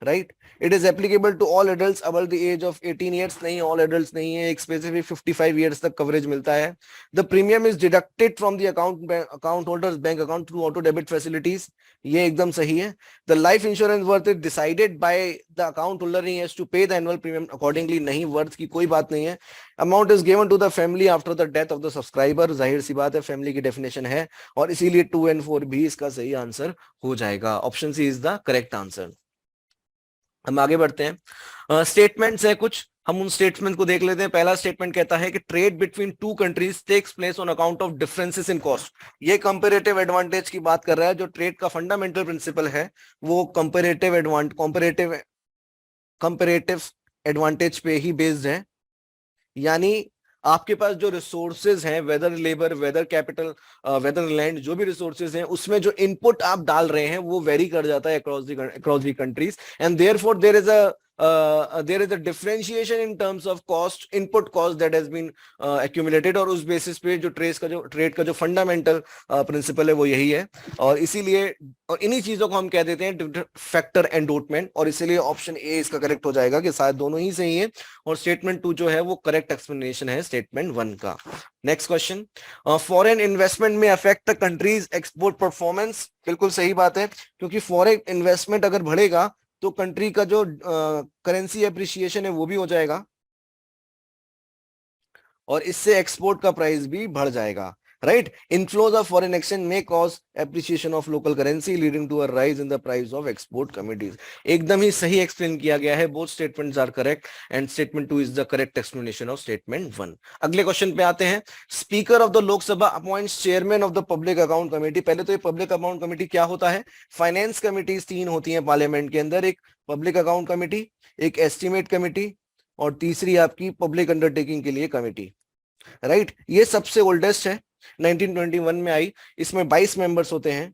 Right, it is applicable to all adults above the age of 18 years. नहीं, ऑल एडल्ट्स नहीं है, एक स्पेसिफिक 55 ईयर्स तक कवरेज मिलता है. The premium is deducted from the account holder's bank account through auto debit facilities, ये एकदम सही है. The life insurance worth is decided by the account holder, he has to pay the annual premium accordingly, नहीं, worth की कोई बात नहीं है. Amount is given to the family after the death of the subscriber, जाहिर सी बात है, फैमिली की डेफिनेशन है, और इसीलिए 2 and 4 भी इसका सही आंसर हो जाएगा. Option C is the correct answer. हम आगे बढ़ते हैं. स्टेटमेंट्स है कुछ, हम उन स्टेटमेंट को देख लेते हैं. पहला स्टेटमेंट कहता है कि trade between two countries takes place on account of differences in cost. ये कंपैरेटिव एडवांटेज की बात कर रहा है. जो ट्रेड का फंडामेंटल प्रिंसिपल है वो कंपैरेटिव एडवांटेज पे ही बेस्ड है. यानी आपके पास जो रिसोर्सेज हैं, whether labour, whether capital, whether land, जो भी रिसोर्सेज हैं, उसमें जो इनपुट आप डाल रहे हैं वो वेरी कर जाता है across the countries, and therefore there is a differentiation in terms of cost, input cost that has been accumulated. और उस बेसिस पे जो ट्रेड का जो फंडामेंटल प्रिंसिपल है वो यही है. और इसीलिए इन्हीं चीजों को हम कह देते हैं फैक्टर एंडोटमेंट, और इसीलिए ऑप्शन ए इसका करेक्ट हो जाएगा कि शायद दोनों ही सही है, और स्टेटमेंट 2 जो है वो करेक्ट एक्सप्लेनेशन है स्टेटमेंट 1 का. नेक्स्ट क्वेश्चन, फॉरेन इन्वेस्टमेंट में affect the countries export performance. बिल्कुल सही बात है, क्योंकि फॉरेन इन्वेस्टमेंट अगर बढ़ेगा तो कंट्री का जो करेंसी एप्रिसिएशन है वो भी हो जाएगा, और इससे एक्सपोर्ट का प्राइस भी बढ़ जाएगा. Right, inflows of foreign exchange में cause appreciation of local currency leading to a rise in the price of export commodities. एकदम ही सही एक्सप्लेन किया गया है. Both statements are correct and statement 2 is the correct explanation of statement 1. अगले question पे आते हैं. Speaker of the Lok Sabha appoints chairman of the public account committee. पहले तो ये पब्लिक अकाउंट कमेटी क्या होता है? फाइनेंस कमिटीज 3 होती हैं पार्लियामेंट के अंदर, एक पब्लिक अकाउंट कमेटी, एक एस्टिमेट कमेटी, और तीसरी आपकी पब्लिक अंडरटेकिंग के लिए कमेटी. राइट, ये सबसे ओल्डेस्ट है, 1921 में आई. इसमें 22 मेंबर्स होते हैं,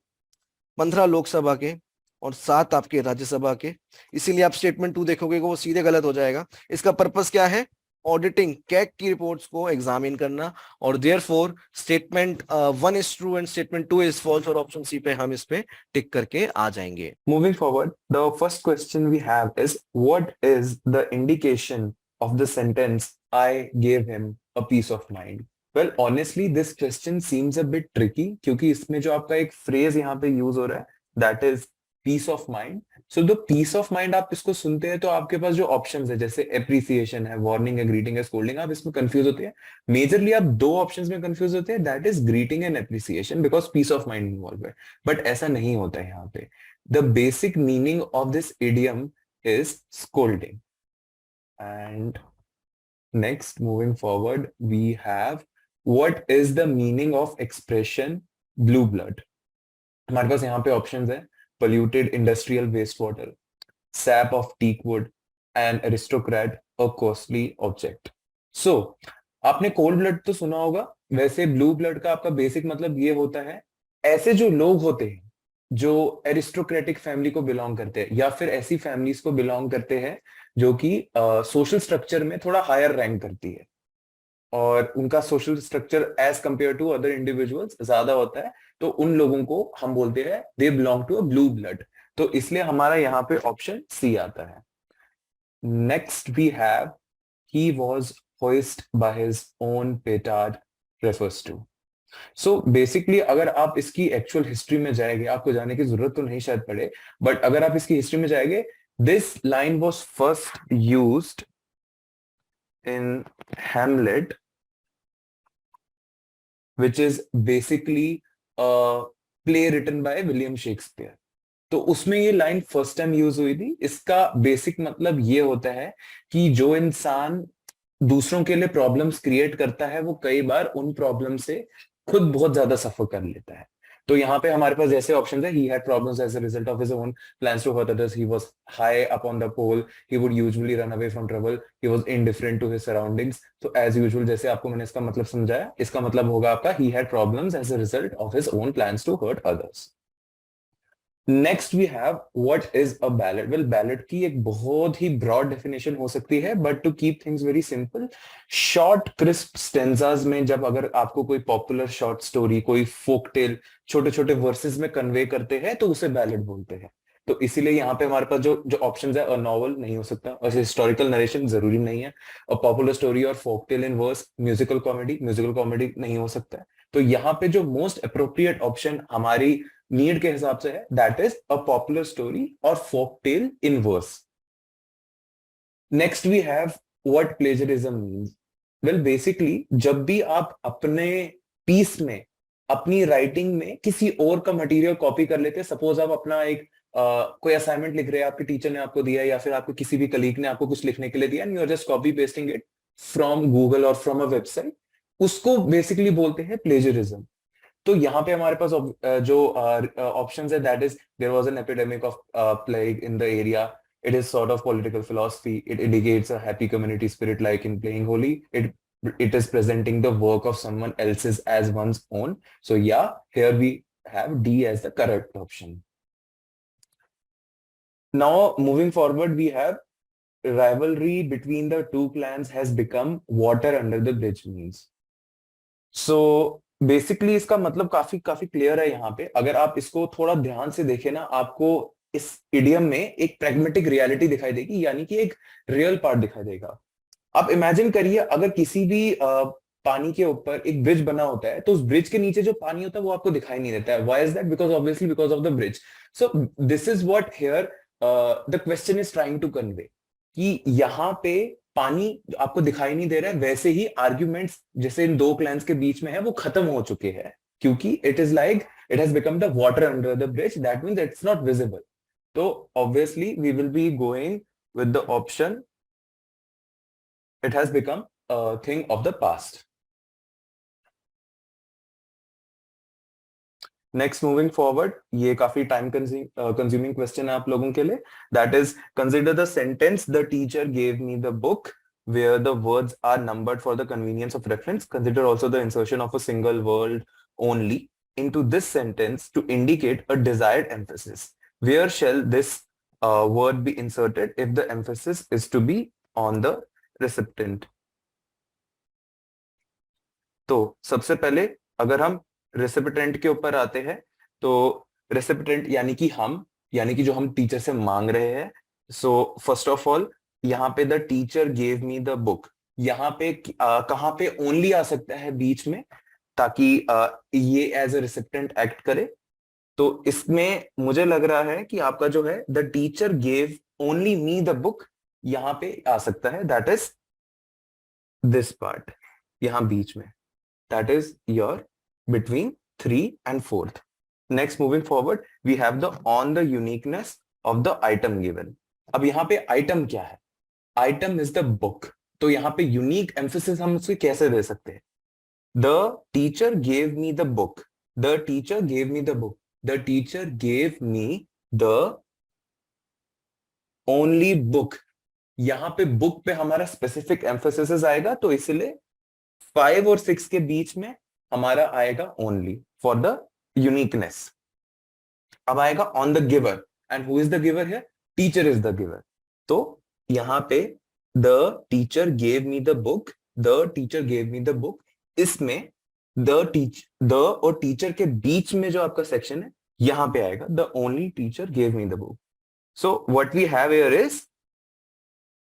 15 लोकसभा के और 7 आपके राज्यसभा के. इसीलिए आप स्टेटमेंट 2 देखोगे वो सीधे गलत हो जाएगा. इसका पर्पस क्या है? ऑडिटिंग, कैग की रिपोर्ट्स को एग्जामिन करना, और therefore statement 1 is true and statement 2 is false, और ऑप्शन सी पे हम इस पे टिक करके आ जाएंगे. Moving forward, the first question we have is, what is the indication of the sentence, I gave him a peace of mind? Well, honestly, this question seems a bit tricky, क्योंकि इसमें जो आपका एक phrase यहाँ पे use हो रहा है, that is peace of mind. So the peace of mind, आप इसको सुनते हैं तो आपके पास जो options है, जैसे appreciation है, warning है, greeting है, scolding, आप इसमें confuse होते हैं. Majorly आप 2 options में confuse होते हैं, that is greeting and appreciation, because peace of mind involved है. But ऐसा नहीं होता है यहाँ पे. The basic meaning of this idiom is scolding. And next, moving forward, we have, what is the meaning of expression blue blood? हमारे पास यहाँ पे options है, polluted industrial wastewater, sap of teak wood, an aristocrat, a costly object. So, आपने cold blood तो सुना होगा. वैसे blue blood का आपका basic मतलब ये होता है, ऐसे जो लोग होते हैं जो एरिस्टोक्रेटिक फैमिली को बिलोंग करते हैं, या फिर ऐसी फैमिलीज को बिलोंग करते हैं जो कि सोशल स्ट्रक्चर में थोड़ा हायर रैंक करती है. और उनका social structure as compare to other individuals ज्यादा होता है, तो उन लोगों को हम बोलते हैं they belong to a blue blood. तो इसलिए हमारा यहाँ पे ऑप्शन सी आता है। Next we have he was hoist by his own petard refers to. So basically अगर आप इसकी एक्चुअल हिस्ट्री में जाएंगे, आपको जाने की जरूरत तो नहीं शायद पड़े, बट अगर आप इसकी हिस्ट्री में जाएंगे, this line was first used in Hamlet, which is basically a play written by William Shakespeare. तो उसमें ये लाइन फर्स्ट टाइम यूज हुई थी। इसका बेसिक मतलब ये होता है कि जो इंसान दूसरों के लिए प्रॉब्लम्स क्रिएट करता है, वो कई बार उन प्रॉब्लम से खुद बहुत ज्यादा सफर कर लेता है। तो यहाँ पे हमारे पास जैसे ऑप्शन है, he had problems as a result of his own plans to hurt others, he was high up on the pole, he would usually run away from trouble, he was indifferent to his surroundings. So as usual, जैसे आपको मैंने इसका मतलब समझाया, इसका मतलब होगा आपका he had problems as a result of his own plans to hurt others. Next we have what is a ballad. Well, ballad की एक बहुत ही ब्रॉड डेफिनेशन हो सकती है, but to keep things very simple, short crisp stanzas में जब अगर आपको कोई पॉपुलर शॉर्ट स्टोरी, कोई फोक टेल छोटे छोटे वर्सेस में कन्वे करते हैं, तो उसे बैलेड बोलते हैं। तो इसीलिए यहाँ पे हमारे पास जो जो ऑप्शंस है, नॉवल नहीं हो सकता, और हिस्टोरिकल नरेशन जरूरी नहीं है, और पॉपुलर स्टोरी और folk tale in verse, musical comedy नहीं हो सकता है। तो यहाँ पे जो मोस्ट अप्रोप्रिएट ऑप्शन हमारी नीड के हिसाब से है, that is a popular story और folk tale in verse. Next we have what plagiarism means. Well, basically जब भी आप अपने पीस में, अपनी राइटिंग में किसी और का मटेरियल कॉपी कर लेते हैं, सपोज आप अपना एक कोई असाइनमेंट लिख रहे हैं, आपके टीचर ने आपको दिया, या फिर आपको किसी भी कलीग ने आपको कुछ लिखने के लिए दिया, and you are just copy pasting it from Google और फ्रॉम अ वेबसाइट, उसको बेसिकली बोलते हैं प्लेजरिज्म। तो यहाँ पे हमारे पास जो ऑप्शंस है, that is there was an epidemic of plague in the area, it is sort of political philosophy, it indicates a happy community spirit like in playing holy, it is presenting the work of someone else's as one's own. So yeah, here we have D as the correct option. Now moving forward, we have rivalry between the two clans has become water under the bridge means. So basically इसका मतलब काफी काफी clear है यहाँ पे। अगर आप इसको थोड़ा ध्यान से देखें ना, आपको इस इडियम में एक प्रैग्मेटिक रियलिटी दिखाई देगी, यानी कि एक रियल पार्ट दिखाई देगा। आप इमेजिन करिए, अगर किसी भी पानी के ऊपर एक ब्रिज बना होता है, तो उस ब्रिज के नीचे जो पानी होता है वो आपको दिखाई नहीं देता है। Why is that? Because obviously because of the bridge. So this is what here the question is trying to convey, कि यहाँ पे पानी आपको दिखाई नहीं दे रहा है, वैसे ही आर्ग्यूमेंट्स जैसे इन दो क्लैंस के बीच में है वो खत्म हो चुके हैं, क्योंकि it is like it has become the water under the bridge, that means it's not visible. तो obviously we will be going with the option it has become a thing of the past. Next, moving forward, ये काफी time consuming question है आप लोगों के लिए. That is, consider the sentence, the teacher gave me the book, where the words are numbered for the convenience of reference. Consider also the insertion of a single word only into this sentence to indicate a desired emphasis. Where shall this word be inserted if the emphasis is to be on the recipient? तो सबसे पहले अगर हम रेसिपिटेंट के ऊपर आते हैं, तो रेसिपिटेंट यानी कि हम, यानी कि जो हम टीचर से मांग रहे हैं। सो फर्स्ट ऑफ ऑल, यहाँ पे the teacher gave me the book, यहाँ पे कहाँ पे ओनली आ सकता है बीच में, ताकि ये एज ए रेसिपिटेंट एक्ट करे। तो इसमें मुझे लग रहा है कि आपका जो है the teacher gave only me the book, यहाँ पे आ सकता है, दैट इज दिस पार्ट यहाँ बीच में, that is your between 3 and 4th. Next, moving forward, we have the on the uniqueness of the item given. अब यहाँ पे item क्या है? Item is the book. तो यहाँ पे unique emphasis हम उसको कैसे दे सकते हैं? The teacher gave me the book. The teacher gave me the book. The teacher gave me the only book. यहाँ पे book पे हमारा specific emphasis आएगा, तो इसलिए 5 और 6 के बीच में हमारा आएगा ओनली फॉर द यूनिकनेस। अब आएगा on the giver, and who is the giver here? Teacher is the giver. तो यहां पे the teacher gave me the book, the teacher gave me the book, इसमें द और टीचर के बीच में जो आपका सेक्शन है यहां पे आएगा the only teacher gave me the book. So what we have here is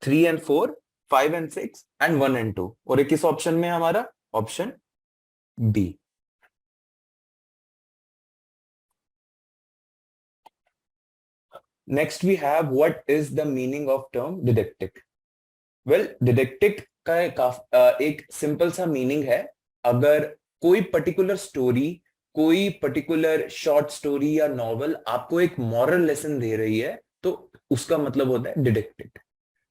3 and 4, 5 and 6 and 1 and 2. और ये किस ऑप्शन में है हमारा? Option B. Next we have what is the meaning of term didactic. Well, didactic का एक simple सा meaning है, अगर कोई पर्टिकुलर स्टोरी, कोई पर्टिकुलर शॉर्ट स्टोरी या नॉवल आपको एक मॉरल लेसन दे रही है तो उसका मतलब होता है डिडक्टिक.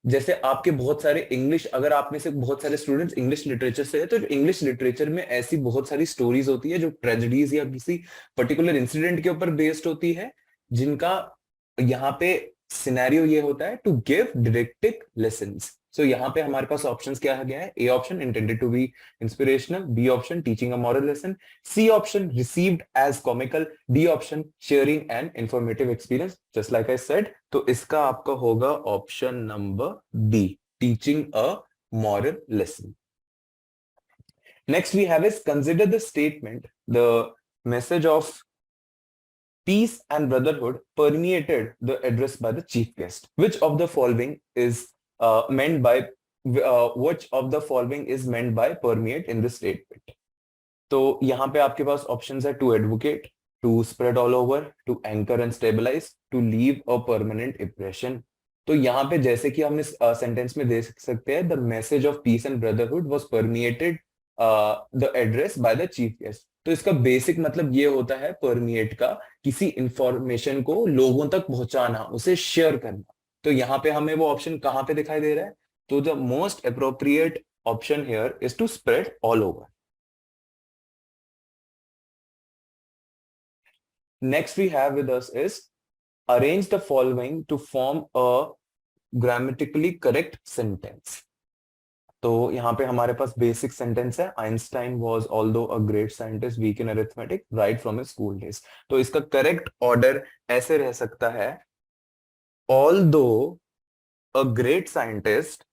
जैसे आपके बहुत सारे इंग्लिश, अगर आप में से बहुत सारे स्टूडेंट्स इंग्लिश लिटरेचर से है तो इंग्लिश लिटरेचर में ऐसी बहुत सारी स्टोरीज होती है जो ट्रेजेडीज या किसी पर्टिकुलर इंसिडेंट के ऊपर बेस्ड होती है, जिनका यहाँ पे सिनेरियो ये होता है to give didactic lessons. So यहाँ पे हमारे पास ऑप्शंस क्या आ गया है? A option intended to be inspirational, B option teaching a moral lesson, C option received as comical, D option sharing an informative experience. Just like I said, तो इसका आपका होगा option number B, teaching a moral lesson. Next we have is consider the statement the message of peace and brotherhood permeated the address by the chief guest. Which of the following is meant by permeate in this statement? तो यहाँ पे आपके पास options है to advocate, to spread all over, to anchor and stabilize, to leave a permanent impression. तो यहाँ पे जैसे कि हम इस सेंटेंस में देख सकते हैं, the message of peace and brotherhood was permeated the address by the chief guest. तो इसका बेसिक मतलब ये होता है परमिएट का, किसी इंफॉर्मेशन को लोगों तक पहुंचाना, उसे शेयर करना. तो यहाँ पे हमें वो ऑप्शन कहां पे दिखाई दे रहा है? तो the most appropriate option here is to spread all over. Next we have with us is arrange the following to form a grammatically correct sentence. तो यहाँ पे हमारे पास बेसिक सेंटेंस है, Einstein was although a great scientist weak in arithmetic right from his school days. तो इसका correct order ऐसे रह सकता है, although a great scientist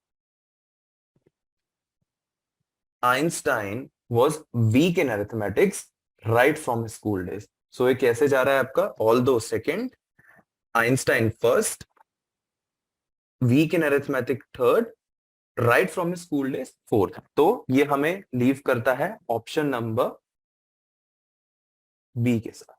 Einstein was weak in arithmetics right from his school days. So ये कैसे जा रहा है आपका? Although second, Einstein first, weak in arithmetic third, right from school days fourth. तो ये हमें लीव करता है ऑप्शन नंबर बी के साथ.